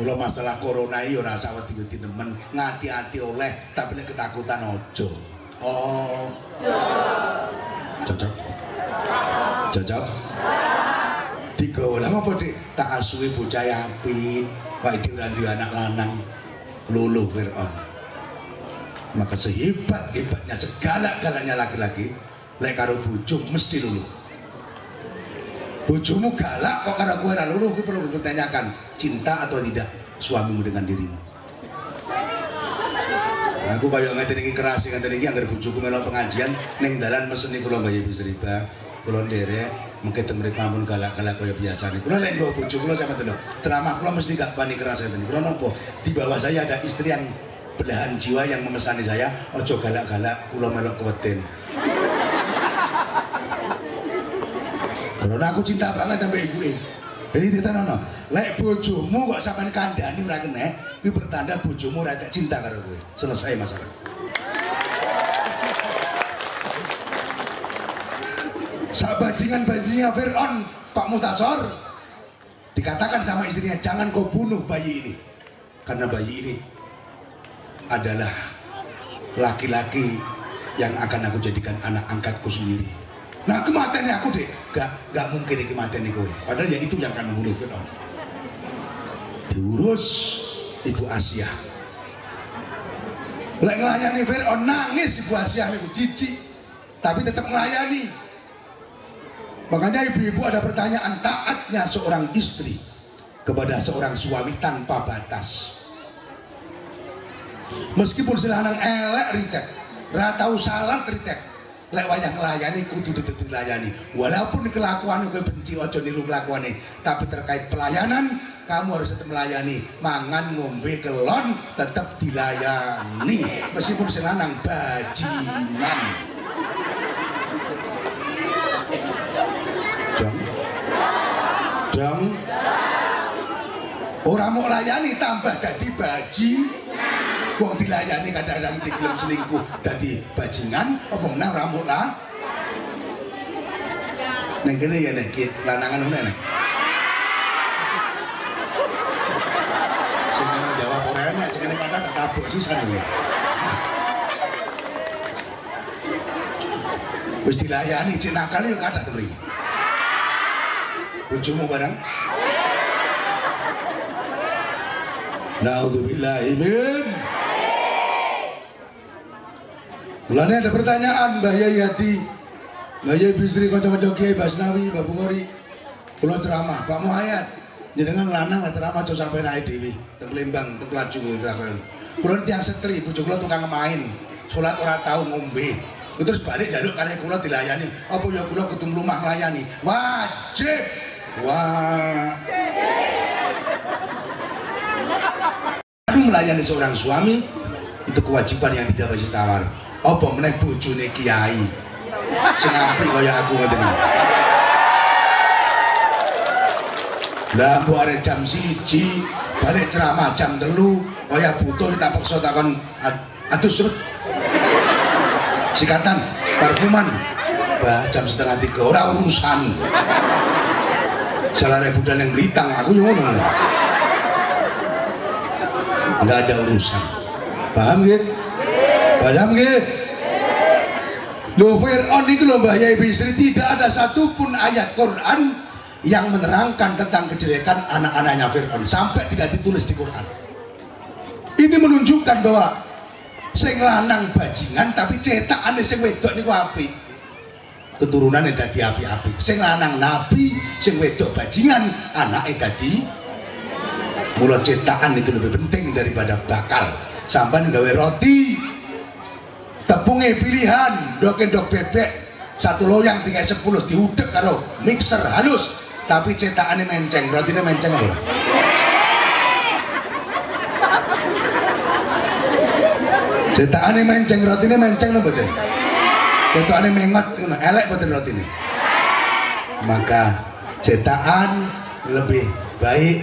Kalau masalah corona ini ora usah wedi-wedi nemen, ngati-ati oleh, tapi nek ketakutan ojo. Oh. Cocok. Cocok. Digawa lah apa dik? Tak asuhi bocah apik, wae diurandi anak lanang. Luluh Fir'aun. Maka sehebat-hebatnya segala-galanya laki-laki, lek karo bojo mesti luluh. Bojomu galak kok karo kowe ora luluh, kuwi perlu ditanyakan, cinta atau tidak suamimu dengan dirimu. Aku kaya ngeten iki keras ngeten iki anggere bojoku melok pengajian ning dalan meseni kula Mbah Ibu Seriba, kula nderek mungkin temrit mamun galak-galak kaya biasa nih. Kula lek nggo bojo kula sampe lho, ceramah kula mesti gak bani keras ngeten. Kula napa? Di bawah saya ada istri yang belahan jiwa yang memesani saya, ojo galak-galak kula melok keweden. Karena aku cinta banget sampai ibu ini. Jadi ditanono, lek bojomu kok sampean kandhani ora kena, kuwi pertanda bojomu ora cinta karo kowe. Selesai masalah. Bajingan-bajingan Fir'aun, Pak Mutasor dikatakan sama istrinya, jangan kau bunuh bayi ini, karena bayi ini adalah laki-laki yang akan aku jadikan anak angkatku sendiri. Nah kematiannya aku deh, gak mungkin kematian kowe. Padahal ya itu yang akan membunuh Fir'aun. Diurus Ibu Asiyah. Lek ngelayani Fir'aun nangis Ibu Asiyah niku jijik, tapi tetap melayani. Makanya ibu-ibu ada pertanyaan, taatnya seorang istri kepada seorang suami tanpa batas. Meskipun selanang elek ritek, ra tau salah ritek, lek wayah nglayani kudu tetep dilayani. Walaupun kelakuan kowe benci aja niru kelakuane, tapi terkait pelayanan kamu harus tetap melayani. Mangan ngombe kelon tetap dilayani meskipun selanang bajingan. Jong orang mau layani tambah dadi baji. Wong dilayani kadang-kadang ciklem selingkuh dadi bajingan apa menang ora mau lah. Ning kene ya nek lanangan ngene nek. Sing jawab ora enak, sing kene kata tak tabuk sisan lho. Wis dilayani cek nakal yo kathah to mriki. Bojomu barang. Naudzubillahi min. Mulane ada pertanyaan Mbah Yai Hadi, Mbah Yai Bisri, kanca-kanca Kiai Basnawi, Mbah Bukhari. Kula ceramah, Pak Muhayyad, jenengan lanang lah ceramah aja sampai naik dewi teng Lembang teng Laju kula tiyang setri bojo kula tukang main salat ora tau ngombe terus balik jaluk karena kula dilayani apa ya kula kudu mlumah nglayani wajib melayani seorang suami itu kewajiban yang tidak bisa tawar apa meneh bojone kiai sing apik kaya aku ngoten lah mbok arek jam 1 balik ceramah jam 3 kaya butuh tak paksa takon atus cepet sikatan parfuman bah jam 2:30 ora urusan salare budal yang Blitang aku yo ngono enggak ada urusan paham nggih paham nggih lho Fir'aun itu lho Mbah Yai Bisri tidak ada satupun ayat Quran yang menerangkan tentang kejelekan anak-anaknya Fir'aun sampai tidak ditulis di Quran. Ini menunjukkan bahwa sing lanang bajingan tapi cetakane sing wedok niku apik. Keturunane dadi apik-apik. Sing lanang nabi, sing wedok bajingan, anake dadi mula cetakan itu lebih penting daripada bakal. Sampeyan gawe roti tepungnya pilihan, endok bebek satu loyang 310 diudek karo mixer halus tapi cetakannya menceng, rotinya menceng apa? Cetakannya menceng, rotinya menceng apa betul? Cetakannya mengot, elek betul rotinya. Maka cetakan lebih baik,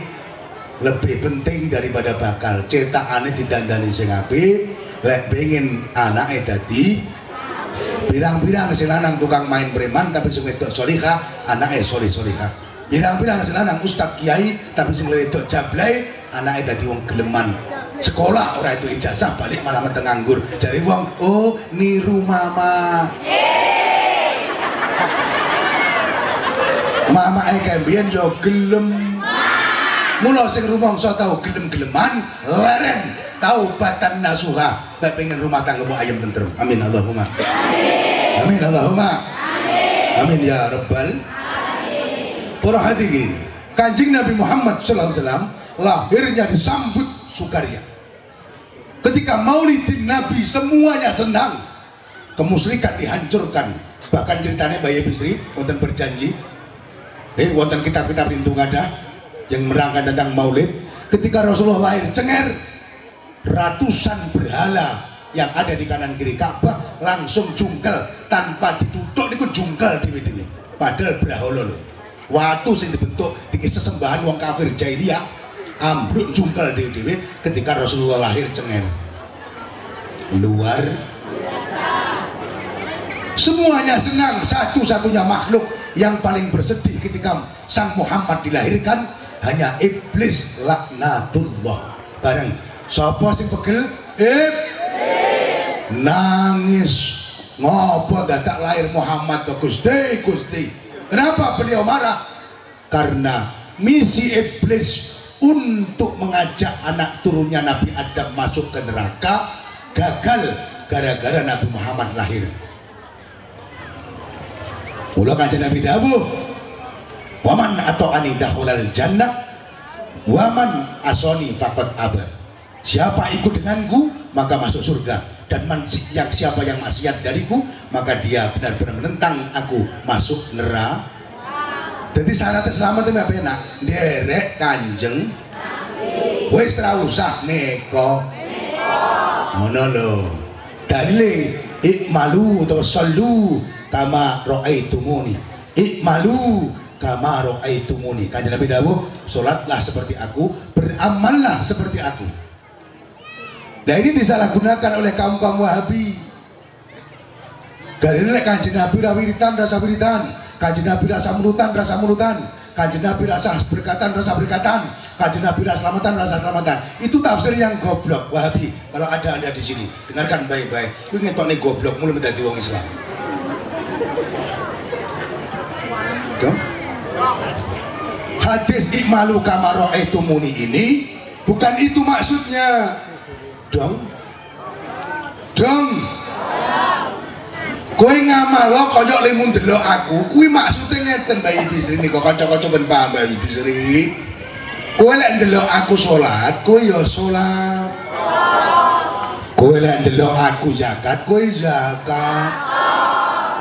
lebih penting daripada bakal. Cetakannya didandani sing apik, lek pengen anaknya dadi pirang-pirang sing lanang tukang main preman tapi sing wedok solihah, anaknya solih-solihah. Pirang-pirang sing lanang ustad kiai tapi sing wedok jablay, anaknya dadi wong geleman. Sekolah ora itu ijazah balik malah meteng nganggur. Jare wong, oh niru mama. Mama kembiyen yo gelem. Mula sing rumangsa tau gelem-geleman leren taubatan nasuha tak pengen rumah tanggamu ayam tentrem. Amin Allahumma amin Allahumma amin ya rabbal para hadirin. Kanjeng Nabi Muhammad SAW lahirnya disambut sukaria. Ketika maulidin Nabi semuanya senang, kemusyrikan dihancurkan. Bahkan ceritanya Mbah Yai Bisri wonten berjanji wonten kitab-kitab rintung ada yang merangkan tentang maulid. Ketika Rasulullah lahir cenger, ratusan berhala yang ada di kanan kiri Ka'bah langsung jungkel tanpa ditutup niku jungkel dewe-dewe. Padahal berhala lho. Watu sing dibentuk iki sesembahan wong kafir jahiliyah ambruk jungkel dewe-dewe ketika Rasulullah lahir cenger. Luar biasa. Semuanya senang, satu-satunya makhluk yang paling bersedih ketika Sang Muhammad dilahirkan hanya iblis laknatullah. Bareng sapa sing pegel? Iblis. Nangis. Ngopo dadak lahir Muhammad to Gusti, Gusti. Kenapa beliau marah? Karena misi iblis untuk mengajak anak turunnya Nabi Adam masuk ke neraka gagal gara-gara Nabi Muhammad lahir. Mula kanjeng Nabi dawuh, waman ata'ani dakhulal jannah waman asoni faqad aba. Siapa ikut denganku maka masuk surga, dan siapa yang maksiat dariku maka dia benar-benar menentang aku masuk neraka. Jadi syaratnya selamat itu apa enak? Derek kanjeng wis ra usah neko ngono lho. Dalile ikmalu atau sallu kama ra'aitumuni. Ikmalu kama ra'aitumuni. Kanjeng Nabi dawuh, salatlah seperti aku, beramallah seperti aku. Nah ini disalahgunakan oleh kaum-kaum Wahabi. Karena kanjeng Nabi wiritan rasa wiritan, kanjeng Nabi rasa murutan rasa murutan, kanjeng Nabi rasa berkatan rasa berkatan, kanjeng Nabi rasa selamatan rasa selamatan. Itu tafsir yang goblok Wahabi. Kalau ada anda di sini, dengarkan baik-baik. Lu ngetok nih goblok, mulai menjadi wong Islam. Hadis ikmalu kama ra'aitumuni ini bukan itu maksudnya. Dong kowe ngamalo kaya limun delok aku kuwi maksude ngeten Mbak Bisri niku kanca-kanca ben paham Mbak Bisri Kowe lek ndelok aku salat, kowe ya salat. Kowe lek ndelok aku zakat, kowe zakat.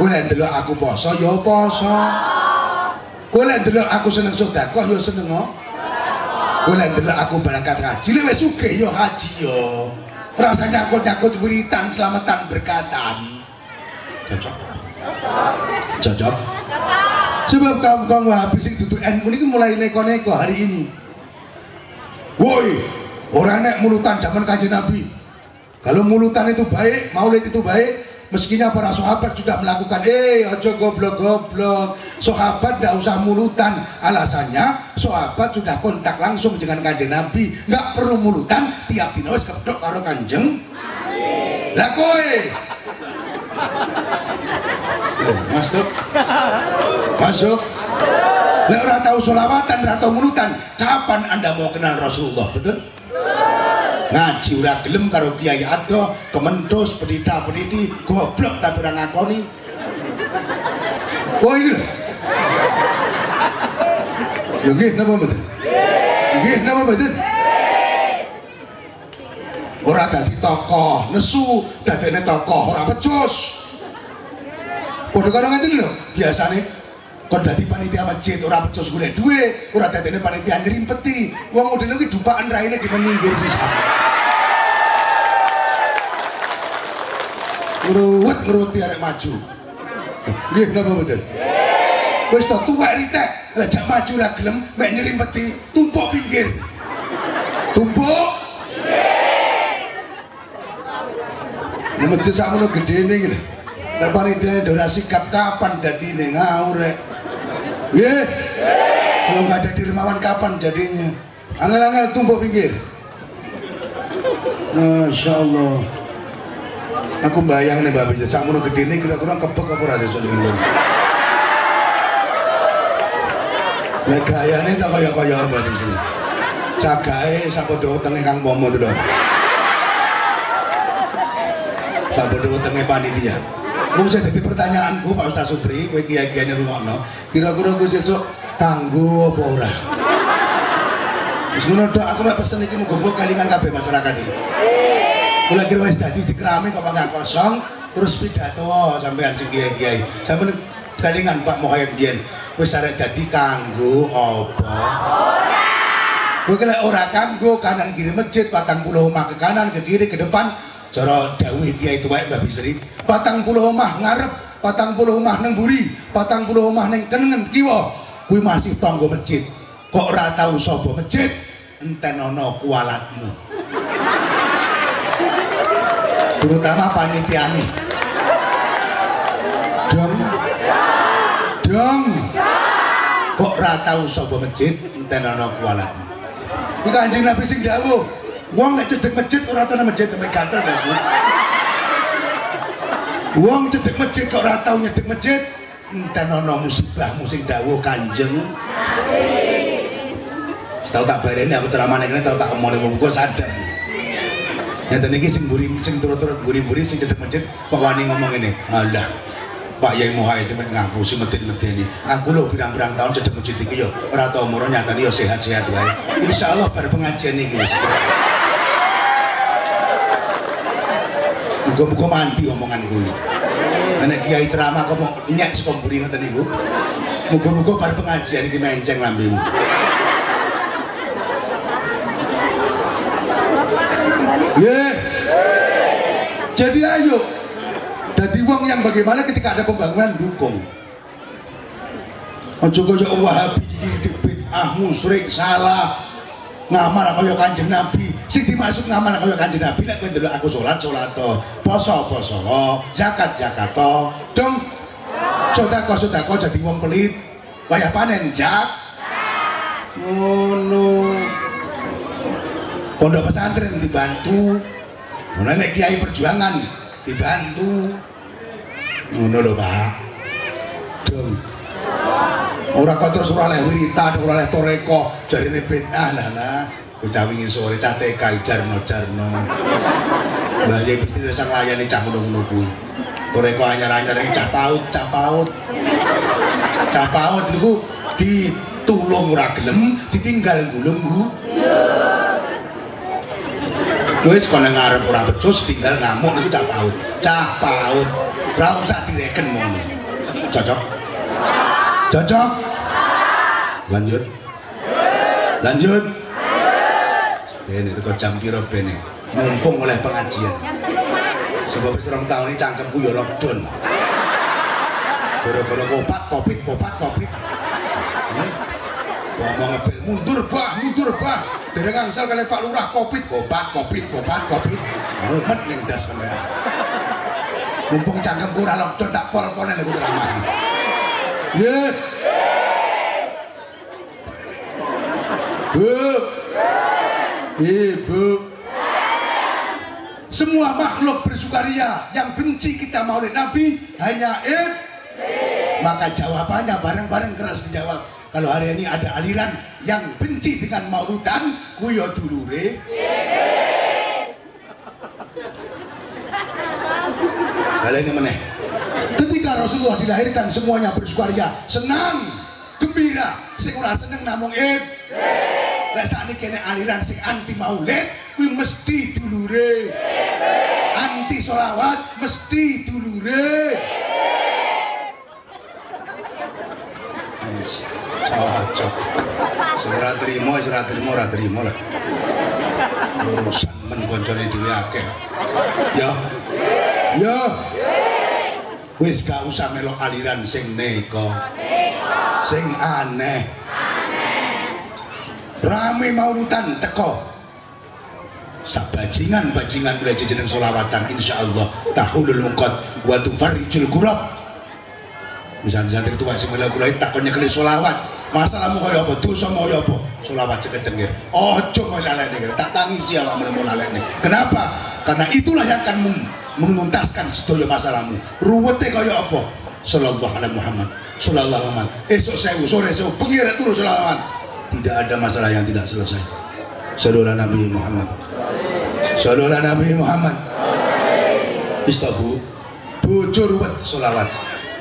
Kowe lek ndelok aku poso ya poso. Kowe lek ndelok aku seneng sedekah ya seneng. Kowe lek ndelok aku berangkat haji, wis sugih ya haji ya. Rasanya nyangkut-nyangkut wiritan selamatan berkatan. Cocok. Cocok. Sebab kamu habis itu NU ini mulai neko-neko hari ini. Woi, orang nek mulutan zaman Kanjeng Nabi. Kalau mulutan itu baik, maulid itu baik, meskinya para sahabat sudah melakukan, ojo goblok-goblok. Sahabat tidak usah mulutan, alasannya sahabat sudah kontak langsung dengan Kanjeng Nabi, nggak perlu mulutan, tiap dino wis kepethuk karo Kanjeng Nabi. Lah kowe masuk lek ora tahu sholawatan, ora tahu mulutan, kapan Anda mau kenal Rasulullah? Betul? Ngaji ora gelem karo kiai ado, kementus, pedita-pediti, goblok tapi ora ngakoni. Oh iki lho. Nggih napa mboten? Nggih napa mboten? Ora dadi tokoh, nesu dadene tokoh, ora becus. Padha karo ngene lho, biasane kon dadi panitia masjid ora becus golek dhuwit, ora dadene panitia ngrimpeti. Wong model iki dupakan raine di minggir pisan. Ngeruwet-ngeruweti arek maju. Nggih napa mboten? Wis to tuwek ritek, lah jak maju ra gelem mek nyrimpeti, tumpuk pinggir. Tumpuk pinggir. Nek masjid sakmono gedene iki lho. Nek panitia ora sikap kapan dadine ngawur rek. Nggih. Kalau nggak ada dermawan kapan jadinya? Angel-angel tumpuk pinggir. Masya Allah. Aku bayang nih Mbak Bija, sakmono gedene kira-kira kebek apa ora iso ngene. Lah gayane tak kaya-kaya Mbak Bija. Cagake sapodo wetenge Kang Pomo to. Sapodo wetenge panitia. Wong sing dadi pertanyaanku Pak Ustaz Supri, kowe kiai-kiai ngrungokno, kira-kira kowe sesuk kanggo apa ora? Wis ngono tok, aku mek pesen iki muga-muga kelingan kabeh masyarakat iki. Kula kira wis dadi dikerami kok pangkat kosong, terus pidato sampean sing kiai-kiai. Sampeyan kelingan Pak Muhayyid Dian, wis arek dadi kanggo apa? Ora. Kowe lek ora kanggo kanan kiri masjid 40 omah ke kanan, ke kiri, ke depan. Cara dawuh kiai tuwek Mbah Bisri, 40 omah ngarep, 40 omah nang mburi, 40 omah ning kenengen kiwa, kuwi masih tangga masjid. Kok ora tau sapa masjid, enten ana kualatmu. Terutama panitiane. Dong. Kok ora tau sapa masjid, enten ana kualatmu. Iki Kanjeng Nabi sing dawuh, wong nek cedhek masjid ora tau nang masjid sampe gatel Mas. Wong cedhek masjid kok ora tau nyedhek masjid, enten ana musibahmu sing dawuh Kanjeng Nabi. Tau tak bareni aku ceramane kene tau tak omone wong kok sadar. Ngeten iki sing mburi sing turut-turut mburi-mburi sing cedhek masjid kok wani ngomong ngene. Alah, Pak Yai Muhayyid itu ngaku si medit-medeni. Aku lho pirang-pirang tahun cedhek masjid iki yo ora tau umur nyatane yo sehat-sehat wae. Insyaallah bar pengajian iki wis. Muga-muga mandi omongan kuwi. Nek kiai ceramah kok mau nyek saka mburi ngoten niku. Muga-muga bar pengajian iki menceng lambemu. Yeah. Jadi ayo, jadi wong yang bagaimana ketika ada pembangunan dukung. Ojo kaya Wahabi bid'ah musyrik salah ngamal kaya Kanjeng Nabi. Sing dimaksud ngamal kaya Kanjeng Nabi nek kowe ndelok aku salat poso zakat dong sedekah jadi wong pelit wayah panen ngono. Pondok pesantren dibantu, nek kiai perjuangan dibantu, ngono lho Pak. Dong. Ora kok terus ora oleh wiritan, ora oleh toreko, jarine bid'ah lah. Bocah wingi sore cah TK jarno. Lah ya mesti wis nglayani cah ngono-ngono kuwi. Toreko anyar-anyar cah paut. Cah paut niku tulung ora gelem ditinggal gulung Bu. Wis kono ngarep ora becus tinggal ngamuk niku cah paut. Cah paut. Ora usah direken ngono. Cocok? Cocok? Lanjut. Lanjut. Bene teko jam piro bene? Mumpung oleh pengajian. Sebab wis 2 tahun ini cangkemku ya lockdown. Gara-gara covid. Ngomong ngebel mundur bah. Dereng angsal kali Pak Lurah covid. Mumet ning das sampean. Mumpung cangkemku ora lockdown tak pol-polen aku ceramah. Nggih. Bu. Ibu. Semua makhluk bersukaria yang benci kita maulid Nabi hanya maka jawabannya bareng-bareng keras dijawab. Kalau hari ini ada aliran yang benci dengan maulidan kuyo dulure kali ini meneh. Ketika Rasulullah dilahirkan semuanya bersukaria, senang, gembira. Sing ora seneng namung lah sakniki kene aliran sing anti maulid kuwi mesti dulure. Anti sholawat mesti dulure. Cocok. Ora trimo lah. Urusan men koncone dhewe akeh. Ya. Wis gak usah melok aliran sing neko. Sing aneh. Rame mauludan teko. Sabajingan mulai jeneng sholawatan insyaallah tahulul muqad wa tufarrijul kurab. Santri-santri tua sing melu kula takon nyekeli sholawat. Masalahmu kaya apa? Dosa mau kaya apa? Sholawat cengker-cengker. Ojo kowe lalekne, tak tangisi awakmu lalekne. Kenapa? Karena itulah yang akan menuntaskan sedaya masalahmu. Ruwete kaya apa? Sallallahu alaihi Muhammad. Sallallahu alaihi Muhammad. Esuk sewu, sore sewu, bengi rek turu sholawat. Tidak ada masalah yang tidak selesai. Saudara Nabi Muhammad. Saudara Nabi Muhammad. Istabu. Bojo ruwet sholawat.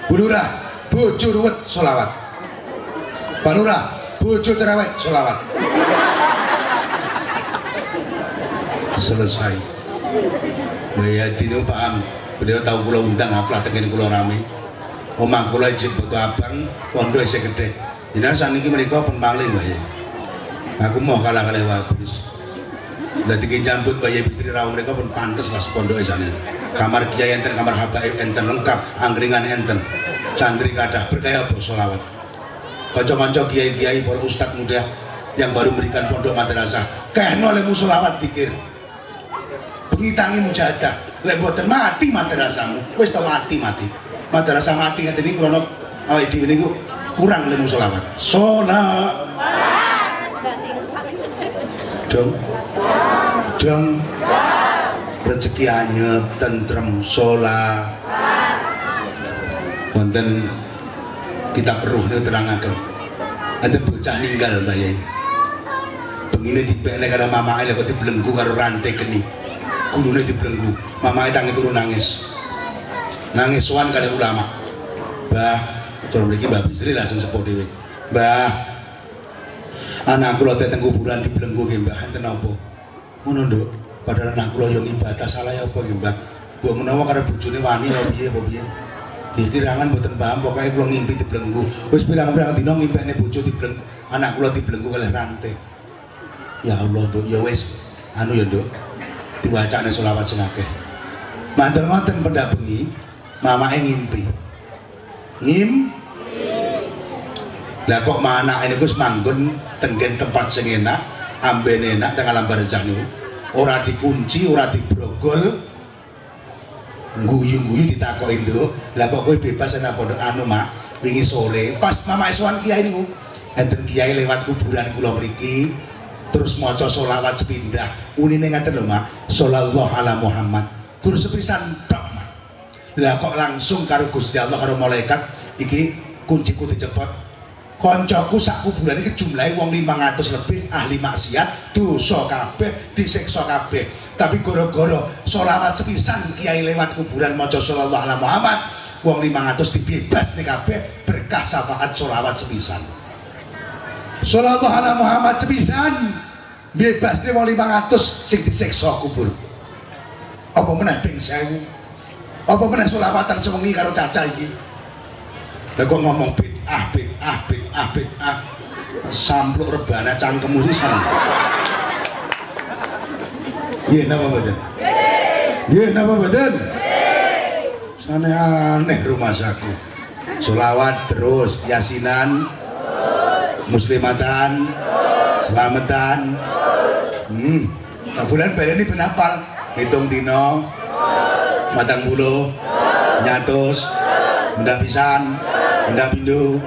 Bu Lurah, bojo ruwet sholawat. Pak Lurah, bojo cerewet sholawat. Selesai. Mbak Yadin paham. Beliau tahu kula undang haflah tengene kula rame. Omah kula izin butuh abang, pondok isih gede. Jenengan saniki mriku pun paling Mbak ya. Aku mau kalah-kalah wabis. Dadi ki nyambut Mbak Yadin rawuh mriku pun pantes lah sepondok isane. Kamar kiai enten, kamar habaib enten, lengkap, angkringan enten, santri kadah berkaya apa sholawat. Kanca-kanca kiai-kiai para ustad muda yang baru mendirikan pondok madrasah, kehno lemu sholawat dikir. Bengi tangi mujahadah, lek mboten mati madrasahmu, wis tau mati. Madrasah mati ngeten iki krana awake dhewe niku kurang lemu sholawat. Dong. Rezeki anyep, tentrem, sholat. Wonten kita perlu terangaken. Ada bocah ninggal Mbak Yai. Bengine dipekne karo mamake lek kok dibelenggu karo rantai geni. Gulune dibelenggu. Mamake tangi turu nangis. Nangis sowan kali ulama. Mbah, cara mriki Mbah Bisri langsung sepuh dhewe. Mbah, anak kula teng kuburan dibelenggu nggih Mbah, enten napa? Ngono, Nduk. Padahal anak kula yo ibadah salah ya apa nggih, Mbah? Mbok menawa karo bojone wani ya piye apa piye? Ditirangan mboten paham, pokoke kula ngimpi dibelenggu. Wis pirang-pirang dina ngimpene bojo dibelenggu, anak kula dibelenggu kalih rantai. Ya Allah, Nduk, ya wis anu ya, Nduk. Diwacane selawat sing akeh. Mantel ngoten pendak bengi, mamake ngimpi. Lah kok manake niku wis manggon tenggen tempat sing enak, ambene enak teng alam barzakh niku. Ora dikunci, ora dibrogol, guyu-guyu ditakoki Nduk, lah kok kowe bebas ana pondok anu Mak, wingi sore pas mama sowan kiai niku enten kiai lewat kuburan kula mriki terus maca sholawat sepindah unine ngaten lho Mak, sallallahu ala Muhammad gur sepisan tok Mak. Lah kok langsung karo Gusti Allah karo malaikat iki kunciku dicepot. Koncoku sak kuburan iki jumlahe wong 500 lebih ahli maksiat, dosa kabeh, disiksa kabeh. Tapi gara-gara sholawat sepisan kiai lewat kuburan maca sallallahu alaihi Muhammad, wong 500 dibebas nih kabeh berkah syafaat sholawat sepisan. Shollallahu ala Muhammad sepisan bebas nih mau 500 sing disiksa kubur. Apa meneh ping 1000? Apa meneh selawatan sewengi karo caca iki? Lah kok ngomong bid'ah sampluk rebana cangkemmu sisan. Nggih napa mboten? Nggih napa mboten? Sane aneh rumah saku. Selawat terus, yasinan, muslimatan, selamatan. Bulan baleni penapal, hitung dino, matang bulu, nyatus, mendak pisan, mendak pindu,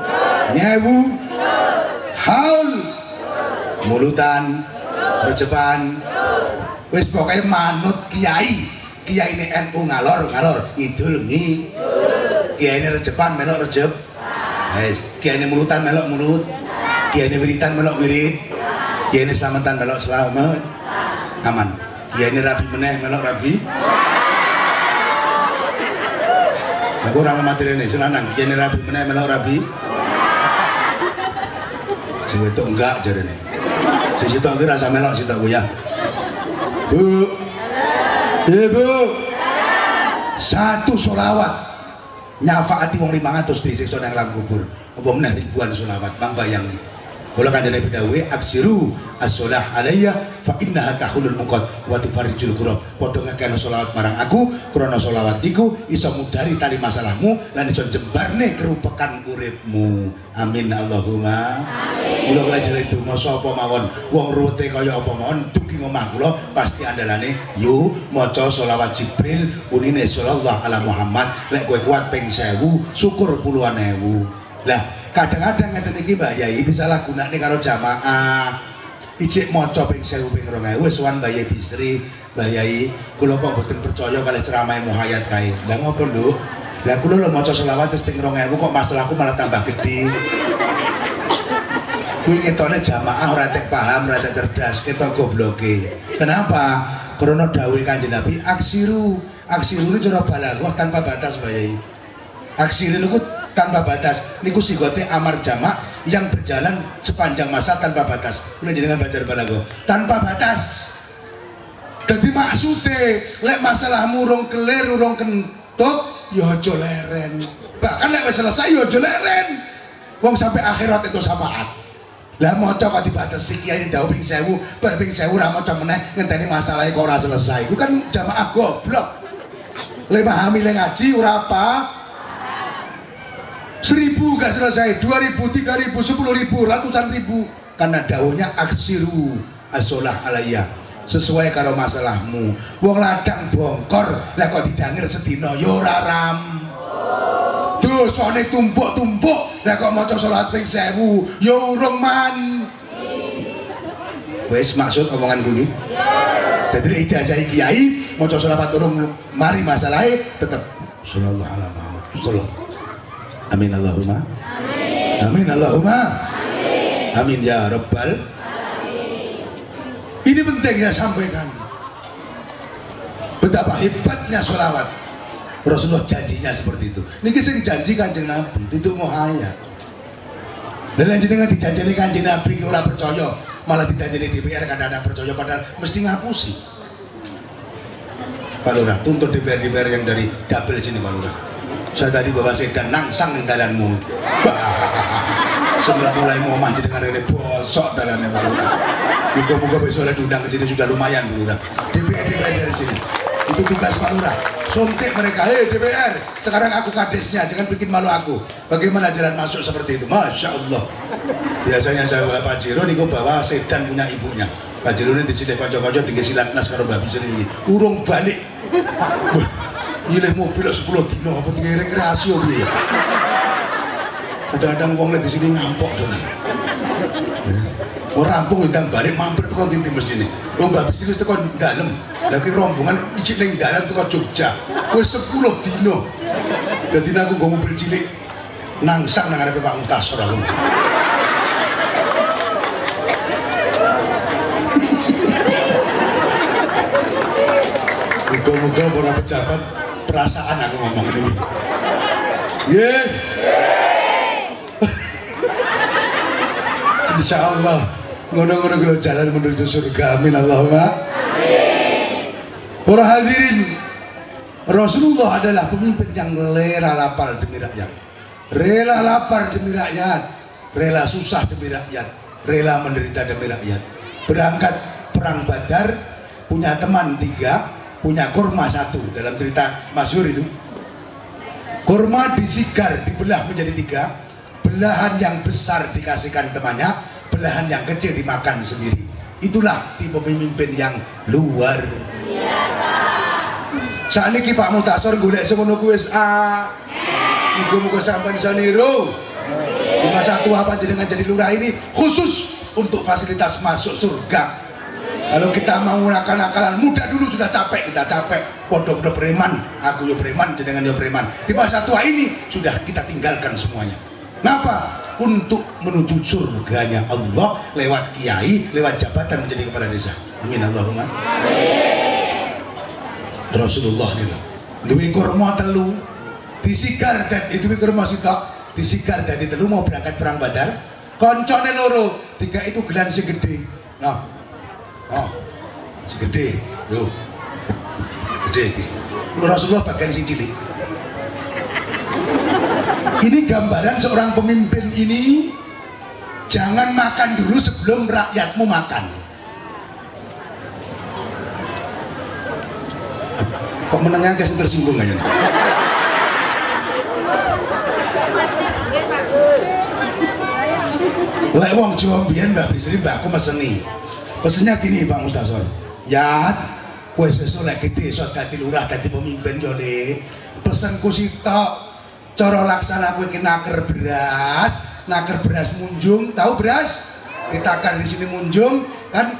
nyewu, haul, mulutan, rejepan. Wis pokoknya manut kiai ini NU ngalor idul ngi, kiai ini rejepan melok rejep, kiai ini mulutan melok mulut, kiai ini wiritan melok wirid, kiai ini selamatan melok selamat, aman. Kiai ini rabi meneh melok rabi. Aku orang materi ini selanang, kiai ini rabi meneh melok rabi. Sewe itu enggak jadi nih. Sisi itu rasa melok sih tak goyang. Bu, ibu, satu sholawat nyafaati wong 500 disiksa nang alam kubur. Apa meneh ribuan sholawat bang bayang nih. Kula kanjeng Nabi dawuh aksiru as-sholah alayya fa innaha tahulul muqad wa tufarrijul kurab. Padha ngakehna sholawat marang aku krana sholawat iku iso mudari tali masalahmu lan iso jembarne kerupekan uripmu. Amin Allahumma amin. Kula lajeng donga sapa mawon wong rute kaya apa mawon dugi ngomah kula pasti andalane yo maca sholawat Jibril unine sallallahu ala Muhammad lek kowe kuat ping 1000 syukur puluhan ewu. Lah kadang-kadang ngeten iki Mbah Yai disalahgunakne karo jamaah. Ijik maca ping 1000 ping 2000 wis sowan Mbah Yai Bisri, Mbah Yai, kula kok mboten percaya kalih ceramah Muhayyad kae. Lah ngopo, Nduk? Lah kula lho maca selawat wis ping 2000 kok masalahku malah tambah gedhe. Kuwi ketone jamaah ora tek paham, ora tek cerdas, ketok gobloke. Kenapa? Karena dawuh Kanjeng Nabi aksiru ini cara balaghah tanpa batas Mbah Yai. Aksiru niku tanpa batas niku sigote amar jamak yang berjalan sepanjang masa tanpa batas. Kula jenengan baca balaghah tanpa batas. Dadi maksude lek masalahmu urung kelir urung kentut ya aja leren. Bahkan lek wis selesai ya aja leren. Wong sampai akhirat itu syafaat. Lah maca kok dibatasi kiai dawuh ping 1000, bar ping 1000 ora maca meneh ngenteni masalahe kok ora selesai. Iku kan jamaah goblok. Lek pahami lek ngaji ora apa 1000 gak selesai, 2000, 3000, 10.000, ratusan ribu. Karena dawuhnya aksiru as-sholah alayya sesuai karo masalahmu. Wong ladang bongkor lek kok didangir sedina ya ora ram. Dosane tumpuk-tumpuk lek kok maca salat ping 1000 ya urung man. Wis maksud omongan kuwi. Dadi ijazah kiai maca selawat urung mari masalahe tetep sallallahu alaihi wasallam. Amin Allahumma amin. Amin Allahumma amin. Amin ya rabbal alamin. Ini penting ya sampaikan betapa hebatnya sholawat. Rasulullah janjinya seperti itu. Niki sing janji Kanjeng Nabi itu Muhayyad. Dan jenengan dijanjeni Kanjeng Nabi ora percaya, malah dijanjeni DPR kadang-kadang percaya padahal mesti ngapusi. Pak Lurah, tuntut DPR yang dari dapil sini Pak Lurah. Saya tadi bawa sedan nangsang di dalanmu. Sebelah mulai mau mandi dengan ini bosok dalannya Pak Lurah. Moga-moga besok diundang ke sini sudah lumayan Pak Lurah. DPR dari sini. Itu tugas Pak Lurah. Sontek mereka, hei DPR, sekarang aku kadesnya, jangan bikin malu aku. Bagaimana jalan masuk seperti itu? Masya Allah. Biasanya saya bawa Pak Jiro, niku bawa sedan punya ibunya. Pak Jiro ini disini kocok-kocok tinggi silat nas karo babi sendiri. Urung balik. Nyilih mobil 10 dino, apa tinggi rekreasi ya. Kadang-kadang wong di sini ngampok dong. Orang rampung ingkang balik mampir teko tinti mesjid ini. Wong Mbak Bisri wis teko dalem. Lagi rombongan icik ning dalan teko Jogja. Wis 10 dino. Dadi aku nggo mobil cilik nangsang nang ngarepe Pak Mutasor aku. Muga-muga para pejabat perasaan aku ngomong ini. Nggih. Insyaallah ngono-ngono kalau jalan menuju surga. Amin Allahumma amin. Para hadirin, Rasulullah adalah pemimpin yang rela lapar demi rakyat, rela lapar demi rakyat, rela susah demi rakyat, rela menderita demi rakyat. Berangkat perang Badar, punya teman 3, punya kurma 1. Dalam cerita masyhur itu, kurma disigar, dibelah menjadi 3, belahan yang besar dikasihkan temannya, belahan yang kecil dimakan sendiri. Itulah tipe pemimpin yang luar biasa. Saat ini Pak Mutasor golek semono kuwi wis muga-muga sampean iso niru. Di masa tua panjenengan jadi lurah ini khusus untuk fasilitas masuk surga. Kalau kita mau nakal-nakalan muda dulu sudah capek, kita capek podok-podok preman, aku yo preman, jenengan yo preman. Di masa tua ini sudah kita tinggalkan semuanya. Ngapa? Untuk menuju surganya Allah lewat kiai, lewat jabatan menjadi kepala desa. Amin Allahumma amin. Rasulullah ini loh, duwe kurma 3 disigar, dan duwe kurma sitok disigar dari 3 mau berangkat perang Badar. Koncone loro 3 itu gelan sing gede. Nah, sing gede, yo gede iki. Rasulullah bagian sing cilik. Ini gambaran seorang pemimpin ini jangan makan dulu sebelum rakyatmu makan. Kok menengah guys tersinggung aja. Lek wong Jawa mbiyen Mbak Bisri mbakku meseni. Pesennya gini Pak Mustasor. Ya, kowe sesuk lek gede iso dadi lurah, dadi pemimpin yo Le. Pesenku sitok. Cara laksana kowe iki naker beras munjung, tahu beras? Ditakar di sini munjung kan,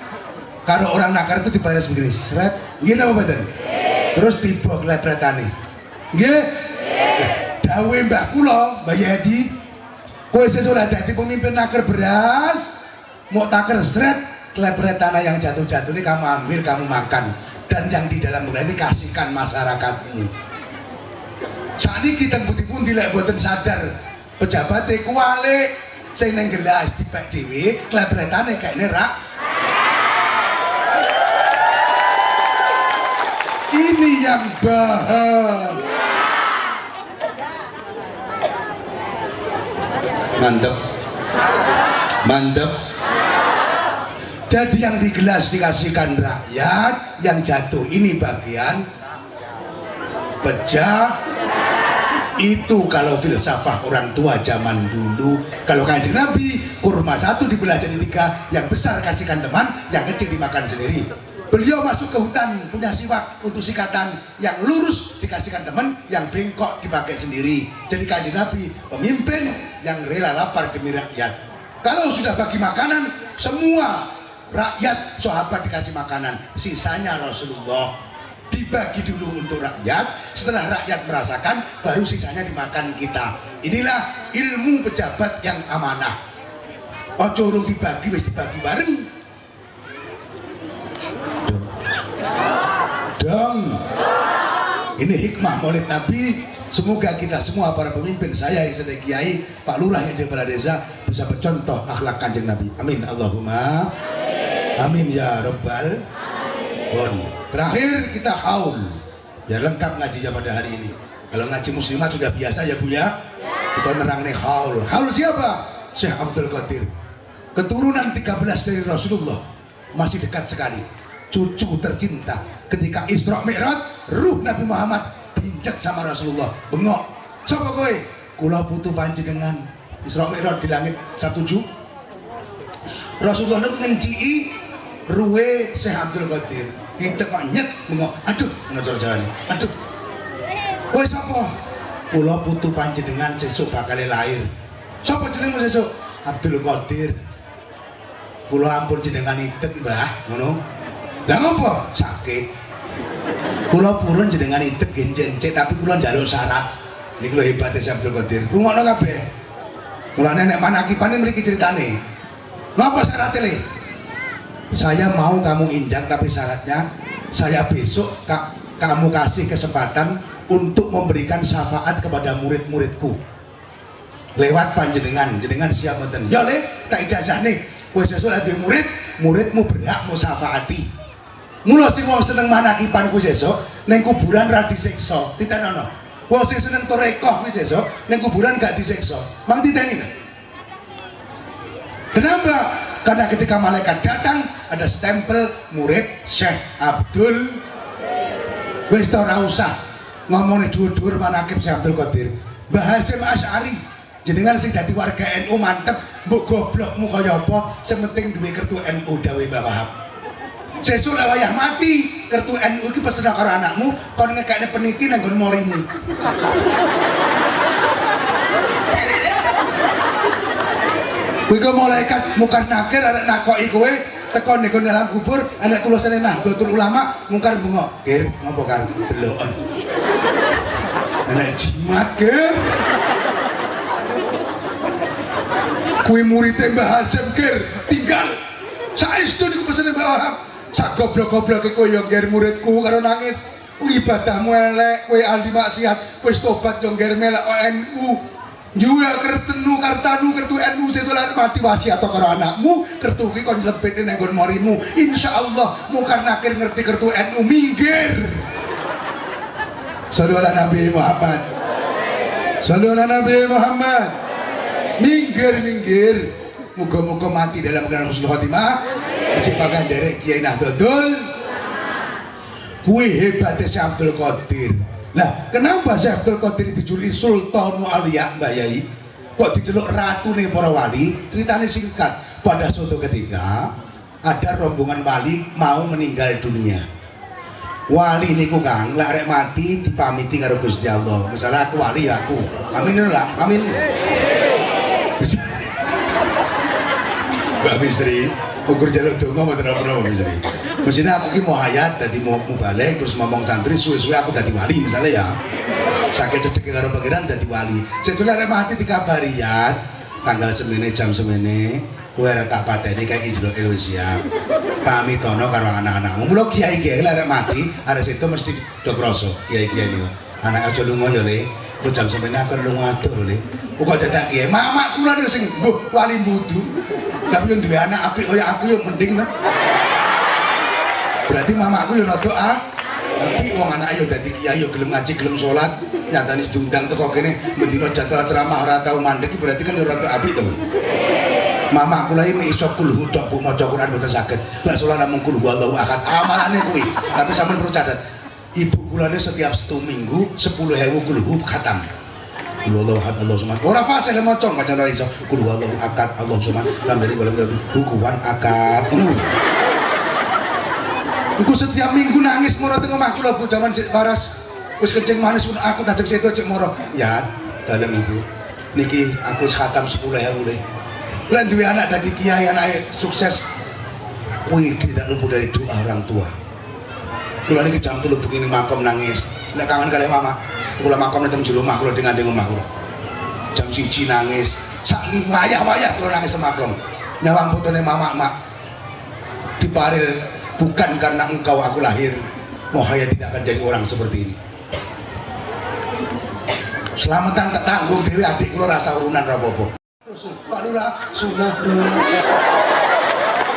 karo orang nakar itu dibayar begini, seret, nggih napa mboten? Terus tiba klepretane. Nggih. Dawuhe mbah kula, Mbah Yadi, kowe sesuk lek dadi pemimpin naker beras, mau taker seret, klepretane yang jatuh-jatuh ini kamu ambil, kamu makan, dan yang di dalam beras ini kasihkan masyarakatmu. Saat ini kita pun tidak buatan sadar pejabatnya kualik sing neng gelas dipek dewe klebretane kayak nerak. Ini yang bahaya. Mantep. Jadi yang di gelas dikasihkan rakyat, yang jatuh ini bagian pecah. Itu kalau filsafah orang tua zaman dulu. Kalau Kanjeng Nabi, kurma 1 dibelah jadi 3, yang besar kasihkan teman, yang kecil dimakan sendiri. Beliau masuk ke hutan punya siwak untuk sikatan, yang lurus dikasihkan teman, yang bengkok dipakai sendiri. Jadi Kanjeng Nabi pemimpin yang rela lapar demi rakyat. Kalau sudah bagi makanan, semua rakyat sahabat dikasih makanan, sisanya Rasulullah dibagi dulu untuk rakyat. Setelah rakyat merasakan, baru sisanya dimakan kita. Inilah ilmu pejabat yang amanah. Ojo urung dibagi, wis dibagi bareng dong. Ini hikmah maulid Nabi. Semoga kita semua para pemimpin, saya yang sedang kiai, Pak Lurah yang jadi kepala desa, bisa bercontoh akhlak Kanjeng Nabi. Amin Allahumma amin ya Rabbal alamin. Terakhir kita haul, biar lengkap ngajinya pada hari ini. Kalau ngaji muslimat sudah biasa ya Bu ya. Kita nerang nih haul. Haul siapa? Syekh Abdul Qadir. Keturunan 13 dari Rasulullah, masih dekat sekali. Cucu tercinta. Ketika Isra Mi'raj, ruh Nabi Muhammad diinjak sama Rasulullah. Bengok. Coba kowe, kula putu panjenengan Isra Mi'raj di langit 17. Rasulullah itu ngencii ruwe Syekh Abdul Qadir. Kita kok nyet bengok. Aduh, ngejor jalan. Aduh. Kowe sapa? Kula putu panjenengan sesuk bakal lahir. Sapa jenengmu sesuk? Abdul Qadir. Kula ampun jenengan idek, Mbah, ngono. Lah ngopo? Sakit. Kula purun jenengan idek genjencet, tapi kula njaluk syarat. Niku lho hebate Syekh Abdul Qadir. Rungokno kabeh. Kula nenek manakipane mriki critane. Napa syaratnya le? Saya mau kamu injak, tapi syaratnya saya besok kamu kasih kesempatan untuk memberikan syafaat kepada murid-muridku. lewat panjenengan, jenengan siap mboten? Ya Le, tak ijazahne. Kowe sesuk lek murid, muridmu berhak musafaati. Mula sing wong seneng manakipan kuwi sesuk ning kuburan ra disiksa, ditenono. Wong sing seneng torekoh kuwi sesuk ning kuburan gak disiksa. Mang titeni. Kenapa? Karena ketika malaikat datang ada stempel murid Syekh Abdul. Wis ora usah ngomongin dhuwur-dhuwur manakib Syekh Abdul Qadir. Mbah Hasyim Asy'ari jenengan sing dadi warga NU mantep, mbok goblokmu kaya apa, sementing duwe kertu NU dawe Mbah Wahab. Sesuk lek wayah mati, kertu NU iki pesen karo anakmu, kon ngekekne peniti nang nggon morimu. Kuwi kok malaikat mungkar nakir arek nakoki kowe teko ning dalam kubur, anak tulisane Nahdlatul Ulama mungkar bunga. Kir, ngopo karo delokon. Anak jimat, Kir. Kuwi muridé Mbah Hasyim, Kir, tinggal. Saestu niku pesene Mbah Wahab. Sak goblok-gobloke kowe yo ngger muridku karo nangis. Kuwi ibadahmu elek, kowe ahli maksiat, wis tobat yo ngger melek NU. Jual kertenu kartanu kertu NU sesuk mati wasiat karo anakmu, kertu iki kon lebetne nang nggon morimu. Insyaallah mungkar nakir ngerti kertu NU minggir. Sallallahu Nabi Muhammad. Sallallahu Nabi Muhammad. Minggir. Muga-muga mati dalam keadaan husnul khotimah. Kecipakan derek Kiai Nahdlatul. Kuwi hebatnya Syekh Abdul Qadir. Nah, kenapa Syekh Abdul Qadir dijuluki Sultanul Auliya, Mbak Yai? Kok diceluk ratu nih para wali? Ceritanya singkat. Pada suatu ketika ada rombongan wali mau meninggal dunia. Wali niku Kang, lek arek mati dipamiti karo Gusti Allah. Misalnya aku wali ya aku. Amin lah, amin. Mbak Bisri, ukur jaluk donga mboten apa-apa Mbak Bisri. Mestinya aku ki mau hayat dadi mau balik terus ngomong santri suwe-suwe aku dadi wali misalnya ya. Sakit cedek karo pangeran dadi wali. Sesuk arek mati dikabari ya tanggal semene jam semene kowe arek tak pateni kayak Israil wis siap. Pamitono karo anak-anakmu. Mula kiai-kiai arek mati arek situ mesti do krasa kiai-kiai niku. Anak aja lunga ya Le. Kok jam semene aku lunga atur Le. Kok dadak kiai mamak kula niku sing wali budu. Tapi yang duwe anak apik kaya aku yo mending lah. Berarti mamaku yo rada tapi wong anak yo dadi kiai yo gelem ngaji gelem salat nyatane diundang teko kene mendino jadwal ceramah ora tau mandek berarti kan yo rada apik to. Mamaku lha iki iso kulhu tok bu maca Quran mboten saged. Lah salat namung kulhu Allahu ahad amalane kuwi. Tapi sampean perlu catat. Ibu kulane setiap 1 minggu 10.000 kulhu khatam. Kulhu Allahu ahad Allahu samad. Ora fase le maca ora iso kulhu Allahu ahad Allahu samad. Lan dari bukuan akad. Iku setiap minggu nangis moro teng omahku lho Bu jaman sik waras. Wis kencing manis pun aku tak cek sedo cek moro. Ya, dalem Ibu. Niki aku khatam 10.000 le. Lan duwe anak dadi kiai anake sukses. Kuwi tidak luput dari doa orang tua. Kula niki jam 3 begini makom nangis. Lek kangen kali mama, kula makom nang jero omah kula dengan omah kula. Jam 1 nangis. Sak wayah-wayah kula nangis makom. Nyawang putune mama mak. Diparil bukan karena engkau aku lahir, mohaya tidak akan jadi orang seperti ini. Selamatan tak tanggung dewi adik kula rasa urunan rapopo. Pak Lurah, sunah bro.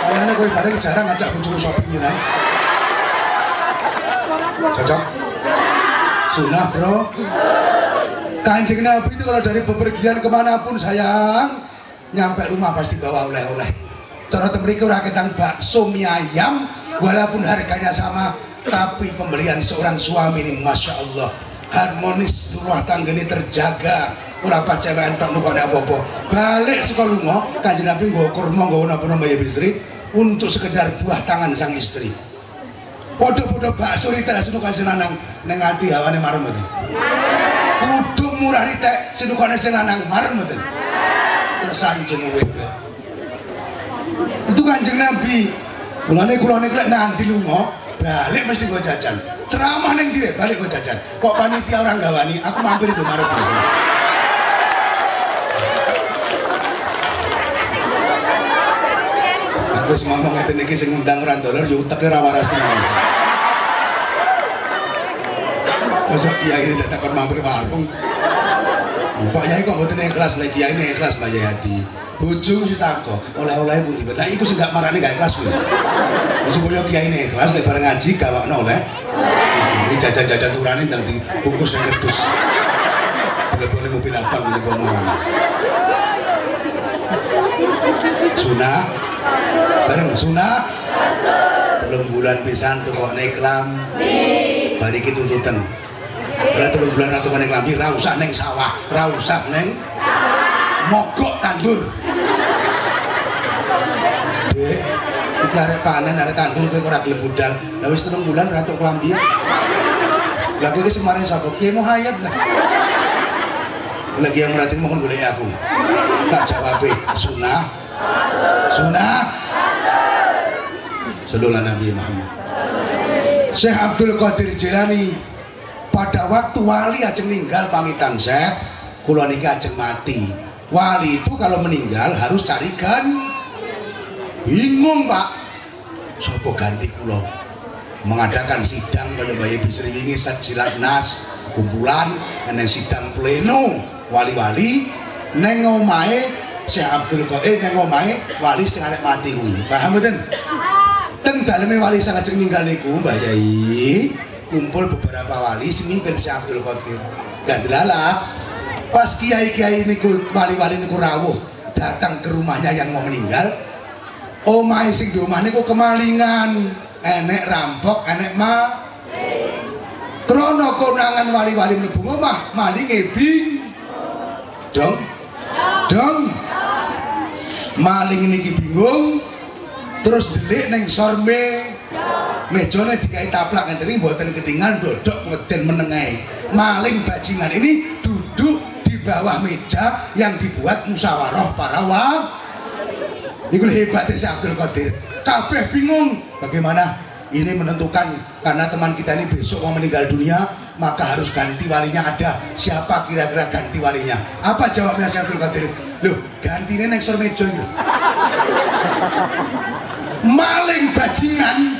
Kayaknya kowe bareng jarang ngajak bojomu shopping ya. Cocok? Sunah bro. Kanjeng Nabi itu kalau dari bepergian kemanapun sayang, nyampe rumah pasti bawa oleh-oleh. Cara temriki ora ketang bakso mie ayam, walaupun harganya sama, tapi pembelian seorang suami ini masya Allah harmonis, rumah tangga ini terjaga. Ora pas cewek entok nukok nek apa-apa. Balik saka lunga, Kanjeng Nabi nggawa kurma nggawa napa-napa Mbak Bisri untuk sekedar buah tangan sang istri. Padha-padha bakso ritek senukan senanang ning ati hawane marem mboten. Kudu murah ritek senukane senanang marem mboten. Tersanjung wedok. Itu Kanjeng Nabi. Mulane kula nek nanti lunga, balik mesti nggo jajan. Ceramah ning ndi balik nggo jajan. Kok panitia orang gawani, aku mampir di Indomaret. Aku wis ngomong ngeten iki sing ngundang ora dolar yo uteke ra waras tenan. Mosok kiai ini tak takon mampir warung. Pak Yai kok mboten ikhlas lek Kiai ne ikhlas Mbak Yayati. Bojo sing takok, oleh-oleh pundi. Nah iku sing gak marane gak ikhlas kuwi. Supaya Kiai ne ikhlas lek bareng ngaji gawakno oleh. Iki jajan-jajan turane ndang dibungkus nang kerdus. Boleh mobil abang ini ngomongan. Sunah bareng sunah 3 bulan pisan tukokne klambi. Bari iki tuntutan. Ora 3 bulan tukokne klambi ra usah ning sawah, ra usah ning mogok tandur. Dek, iki arek panen arek tandur kowe ora gelem budal. Lah wis 3 bulan ra tuk klambi. Lah kowe iki semare sapa? Ki mau hayat lah. Lagi yang merhatiin mohon boleh aku. Tak jawab sunah. Sunah. Sallallahu Nabi Muhammad. Syekh Abdul Qadir Jilani pada waktu wali ajeng meninggal pamitan Syekh, kula niki ajeng mati. Wali itu kalau meninggal harus carikan. Bingung Pak. Sopo ganti kula? Mengadakan sidang kaya Bayi Bisri wingi silat nas kumpulan neng sidang pleno wali-wali neng omahe Syekh Abdul Qadir neng omahe wali sing arek mati kuwi. Paham mboten? Teng daleme wali sing ajeng ninggal niku Mbah Yai kumpul beberapa wali sing mimpin Syekh Abdul Qadir. Gak dilalap. Pas kiai-kiai niku wali-wali niku rawuh datang ke rumahnya yang mau meninggal. Omahe sing di omah niku kemalingan, enek rampok, enek krono konangan wali-wali mlebu omah malinge dong maling niki bingung terus delik neng sorme mejane dikai taplak ngenteni mboten ketinggal dodok weden menengae maling bajingan ini duduk di bawah meja yang dibuat musyawarah para wali. Iku hebatnya Syekh Abdul Qadir. Kabeh bingung bagaimana ini menentukan karena teman kita ini besok mau meninggal dunia maka harus ganti walinya ada. Siapa kira-kira ganti walinya? Apa jawabnya Syekh Abdul Qadir? Loh, gantinya neng sormejo itu. Maling bajingan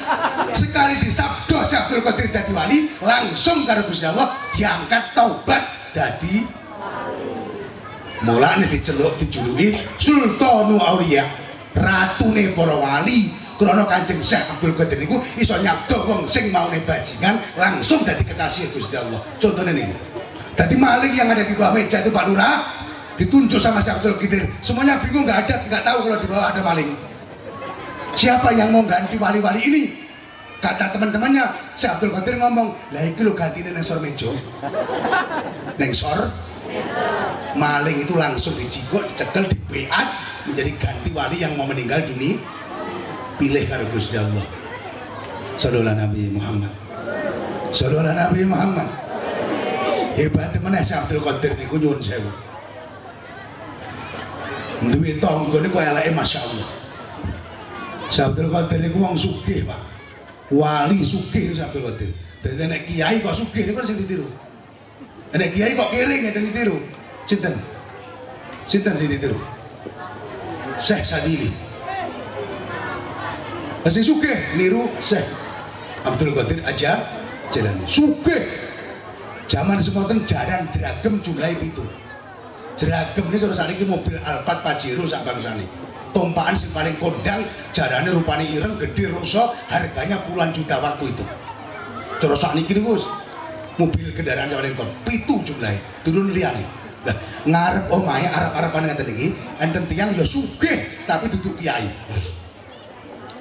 sekali disabdo Syekh Abdul Qadir jadi wali langsung karo Gusti Allah diangkat taubat dadi mulane diceluk dijuluki Sultanul Auliya. Ratune para wali krana Kanjeng Syekh Abdul Qadir niku iso nyabdo wong sing maune bajingan langsung dadi kekasih Gusti Allah. Contohnya niku. Dadi maling yang ada di bawah meja itu Pak Lurah ditunjuk sama Syekh Abdul Qadir. Semuanya bingung enggak tahu kalau di bawah ada maling. Siapa yang mau ganti wali-wali ini? Kata teman-temannya Syekh Abdul Qadir ngomong, "Lah iki lho gantine nang sor meja." Nang sor maling itu langsung dijikok, dicekel, dibeat menjadi ganti wali yang mau meninggal dunia pilih karo Gusti Allah. Sallallahu Nabi Muhammad. Sallallahu Nabi Muhammad. Hebat meneh Syekh Abdul Qadir niku nyuwun sewu. Duwe tangga niku eleke masyaallah. Syekh Abdul Qadir niku wong sugih, Pak. Wali sugih Syekh Abdul Qadir. Dadi nek kiai kok sugih niku sing ditiru. Nek kiai kok kering ngeten ditiru. Sinten? Sinten sing ditiru? Syekh Sadili. Masih sugih niru Syekh Abdul Qadir aja jalan sugih. Zaman semonten jarang jeragem jumlahe 7. Jeragem ini terus saniki mobil Alphard Pajero sak bangsane. Tumpaan sing paling kondang, jarane rupane ireng, gede, rusak, harganya puluhan juta waktu itu. Terus sakniki niku mobil kendaraan paling top 7 jumlahe. Turun liyane. Nah, ngarep omahe arep-arepan ngeten iki, enten tiyang ya sugih tapi duduk kiai.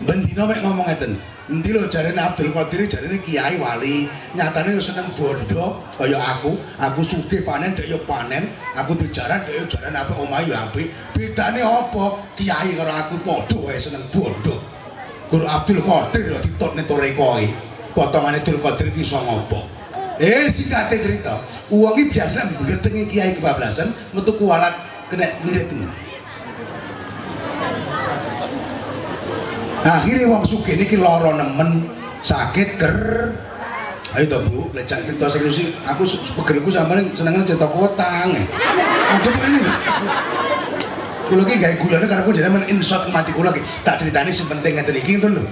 Ben dina mek ngomong ngeten. Endi lho jarene Abdul Qadir jarene kiai wali, nyatane yo seneng bondo kaya aku sugih panen dek yo panen, aku dijaran dek yo jaran apik omahe yo apik. Bedane apa? Kiai karo aku padha wae seneng bondo. Guru Abdul Qadir yo ditutne torekoe. Potongane Abdul Qadir ki iso ngopo? Singkate cerita, uang ini biasanya menggedengi kiai kebablasan, metu kualat kena wirid ini. Akhirnya uang sugih ini loro nemen, sakit ker. Ayo toh Bu, lecak cerita serius aku pegelku sama senengnya cerita kotang. Aduh ini nih. Kulo ki gawe gulane karena aku jadi men-insert mati kulo ki. Tak ceritani sing penting ngeten iki ngono lho.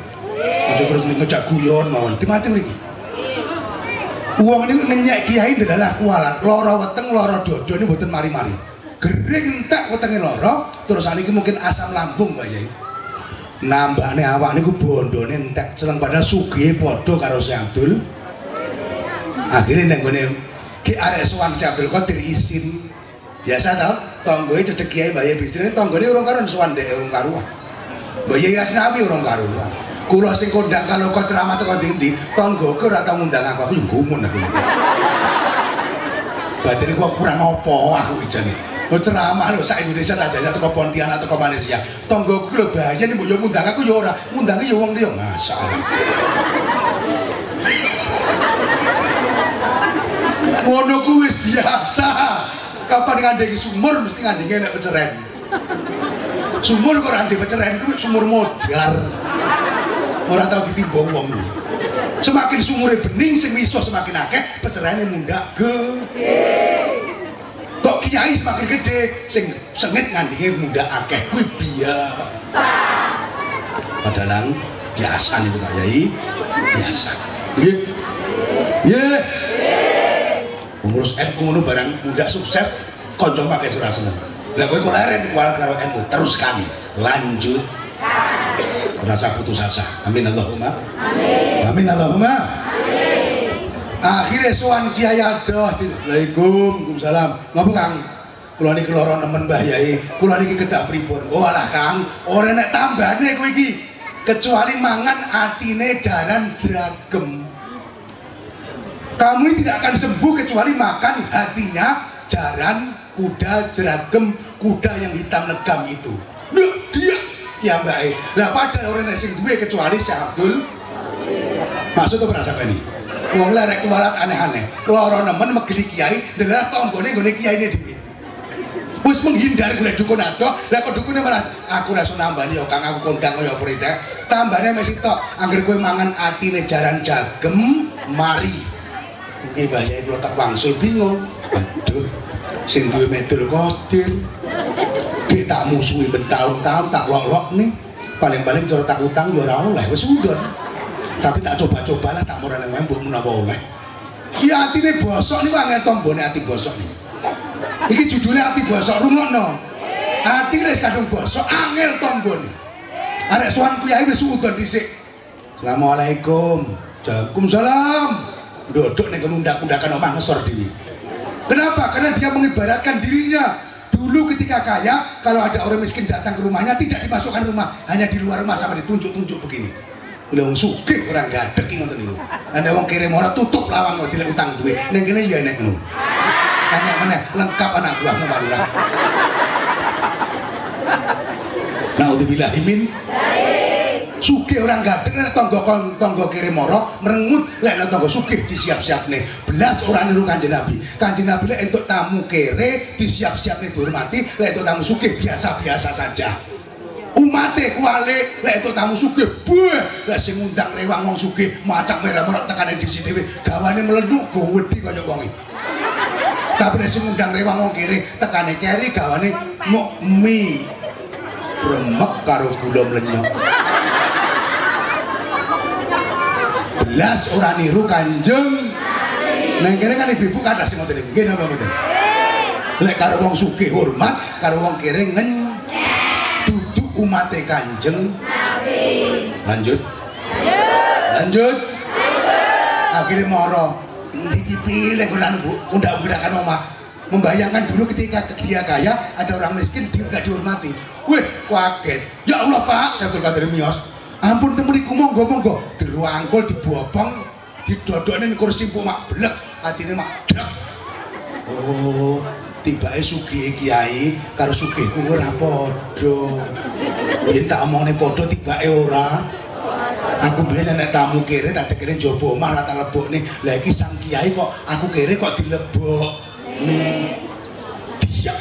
Aja terus ngejak guyon mawon. Mati mriki. Wong niku ngenyek kiai adalah kualat, lara weteng, lara dodo ini mboten mari-mari. Gering entek wetenge lara, terus saniki mungkin asam lambung Pak Yai. Nambahne awak niku bondone entek, celeng padahal sugih padha karo Syekh Abdul. Akhirnya nang gone ki arek sowan Syekh Abdul Qadir isin. Biasa tau, tanggoe cedhek kiai Mbah Yai bistrine tanggone urung karuan sowan ndek urung karuan. Mbah Yai Asnawi urung karuan. Kula sing kondang kalau kok ceramah teko ndi-ndi, tanggoku ora tau ngundang aku yo gumun aku. Batine kok kurang apa aku iki jane. Kok ceramah lho sak Indonesia tak jajal teko Pontianak teko Malaysia. Tanggoku lho bayan mbok yo ngundang aku yo ora, ngundange yo wong liya masalah. Ngono ku wis biasa. Kapan ngandhengi sumur mesti ngandhengi nek peceren. Sumur kok ora ndek peceren iku sumur modar. Ora tau ditimbang wong. Semakin sumure bening sing wisuh semakin akeh, pecerane mundhak gede. Kok kiai semakin gede sing sengit ngandhinge mundhak akeh kuwi biasa. Padahal biasa niku Pak Yai, biasa. Nggih. Nggih. Ngurus NU ngono barang mundhak sukses kanca pakai surah seneng. Lah kowe kok leren karo NU teruskan. Lanjut. Rasa putus asa. Amin Allahumma. Amin. Amin Allahumma. Amin. Akhirnya sowan Kiai adoh. Waalaikumsalam. Ngapa Kang? Kula niki lara nemen Mbah Yai. Kula niki kedah pripun? Oh alah Kang, ora nek tambane kowe iki. Kecuali mangan atine jaran dragem. Kamu ini tidak akan sembuh kecuali makan hatinya jaran kuda jeragem, kuda yang hitam legam itu. Duh, dia ya mbak. Lah padahal orang sing duwe kecuali Syekh Abdul. Maksudnya berasa ini. Wong lerek kualat aneh-aneh. Lara nemen megeli kiai, ndelah tanggane nggone kiyaine dhewe. Wis menghindar golek dukun adoh, lah kok dukune malah aku ra iso nambani ya Kang, aku kondang kaya prite. Tambane mesti tok, anggere kowe mangan atine jaran jagem, mari. Oke Mbah Yai kula tak wangsul bingung. Aduh, sing duwe medul Qadir. Ki tak musuhi bertahun-tahun tak lok-lok nih. Paling-paling cara tak utang ya ora oleh, wis udon. Tapi tak coba-cobalah tak murane wae mbok menawa oleh. Ki atine bosok niku angel tombone ati bosok niku. Iki judule ati bosok rungokno. Atine wis kadung bosok angel tombone. Arek sowan kiai wis udon dhisik. Assalamualaikum. Waalaikumsalam. Dodok ning undak-undakan omah ngesor dhewe. Kenapa? Karena dia mengibaratkan dirinya dulu ketika kaya, kalau ada orang miskin datang ke rumahnya tidak dimasukkan rumah, hanya di luar rumah sama ditunjuk-tunjuk begini. Udah wong sugih orang gadeg iki ngoten niku. Ada wong kirim ora tutup lawang kok dilek utang duwe. Ning kene ya enek ngono. Enek meneh lengkap anak buahmu malulah. Naudzubillahi min sugih orang gadeg nek tangga kirim moro merengut lek nek tangga sugih disiap-siapne belas orang niru Kanjeng Nabi. Kanjeng Nabi lek entuk tamu kere disiap-siapne dihormati, lek entuk tamu sugih biasa-biasa saja. Umate kuwale lek entuk tamu sugih buh lek sing ngundang rewang wong sugih macak merah-merah tekane disi dhewe gawane melenduk gowedi kaya wong iki. Tapi nek sing ngundang rewang wong kere tekane keri gawane muk mie remek karo gula mlenyok. Belas orang niru Kanjeng Nabi. Nah kene kan ibu-ibu kathah sing ngoten niku. Nggih napa mboten? Lek karo wong sugih hormat, karo wong kere duduk umate Kanjeng Nabi. Lanjut. Lanjut. Akhirnya moro dipilih kulan Bu, undak-undakan omah. Membayangkan dulu ketika dia kaya, ada orang miskin dia enggak dihormati. Wih, kaget. Ya Allah Pak, Abdul Qadir Miyos. Ampun temeriku monggo dirangkul dibopong didodokne kursi empuk mak blek atine mak drek. Oh tibake sugih kiai karo sugihku ora padha. Yen tak omongne padha tibake ora. Aku biyen nek tamu kere tak dekene njaba omah ra tak lebokne. Lah iki sang kiai kok aku kere kok dilebokne. Diam.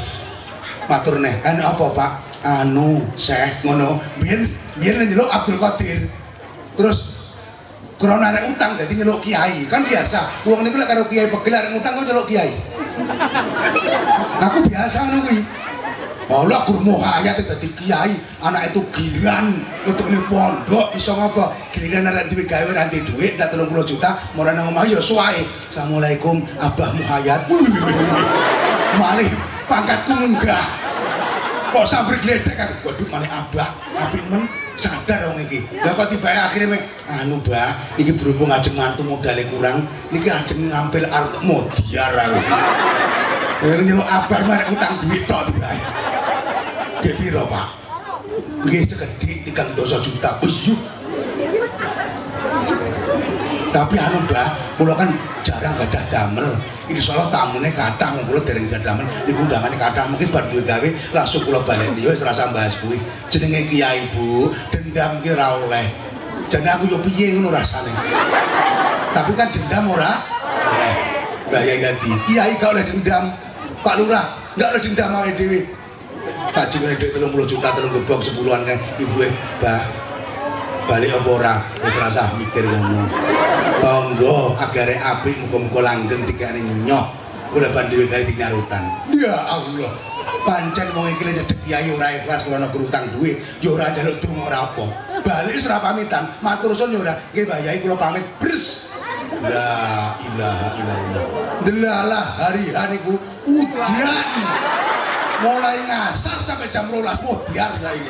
Matur neh, apa Pak? Anu Syekh ngono biyen nyeluk Abdul Qadir terus krana arek utang dadi nyeluk kiai kan biasa wong niku lek karo kiai pegel arek utang kok nyeluk kiai aku biasa ngono kuwi Allah guru hayat dadi kiai, anak itu giran untuk ning pondok iso ngopo? Giliran arek duwe gawe ora ndek dhuwit tak 30 juta, ora nang omah ya suwae. Assalamualaikum Abah Muhayat. Malih pangkatku munggah. Kok sambil gledek aku, waduh malih Abah, apik men sadar wong iki. Lah kok tiba akhirnya anu Mbah, iki berhubung ajeng mantu modale kurang, niki ajeng ngambil arep modiar aku. Kowe nyeluk Abah marek utang duit tok dibae. Nggih piro, Pak? Nggih sekedhik 3 juta. Iya. Tapi anu Mbah, kula kan jarang gadah damel. Insyaallah tamune kathah kula dereng gadah damel. Niku undangane kathah mungkin bar duwe gawe langsung kula baleni ya wis rasa bahas kuwi. Jenenge Kiai Bu, dendam ki ora oleh. Jane aku yo piye ngono rasane. Tapi kan dendam ora oleh. Mbah Yayati, Kiai gak oleh dendam. Pak Lurah, gak oleh dendam awake dhewe. Kaji ngene dhuwit 30 juta telung gebok 10-an kae ibuke, Mbah. Balik apa ora? Wis rasah mikir ngono. Tangga agare apik muga-muga langgeng dikane nyoh. Kula ban dhewe gawe dinyarutan. Ya Allah. Pancen wong iki nyedhek kiai ora ikhlas kula ana utang duwe, ya ora njaluk donga ora apa. Balik wis ora pamitan, matur suwun ya ora. Nggih Mbah Yai kula pamit. Bres. La ilaha illallah. Delalah hari-hari ku udan. Mulai ngasar sampai jam 12 modiar saiki.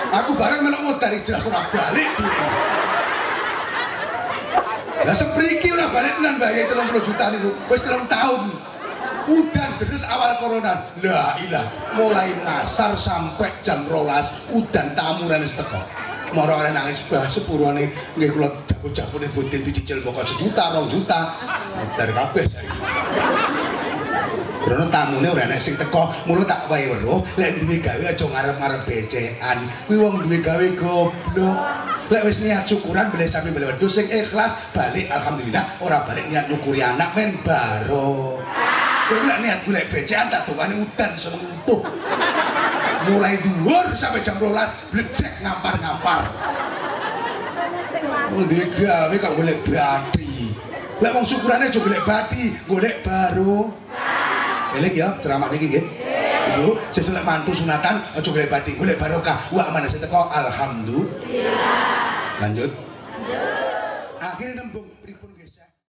Aku bareng melok modar jelas ora balik duwe. Lah sepriki ora balik tenan Mbah Yai 30 juta niku. Wis 3 tahun. Udan terus awal corona. La ilah. Mulai ngasar sampai jam 12 udan tamuran wis teko. Moro arek nangis bah sepurane nggih kula jago-jagone boten dicicil pokok 1 juta 2 juta. Modar kabeh saiki. Karena tamune ora enek sing teko, mulu tak wae weruh, lek duwe gawe aja ngarep-ngarep becekan. Kuwi wong duwe gawe goblok. Lek wis niat syukuran beli sapi beli wedhus sing ikhlas, balik alhamdulillah, ora balik niat nyukuri anak men baro. Kowe lek niat golek becekan tak dongane udan sementuh. Mulai dhuwur sampai jam 12 bledek ngampar-ngampar. Wong duwe gawe kok golek bathi. Lek wong syukurane aja golek bathi, golek baro. Elek ya, ceramah niki nggih. Ibu, sesuk lek mantu sunatan aja golek bathi, golek barokah. Wa mana sing teko alhamdulillah. Lanjut. Akhirnya nembung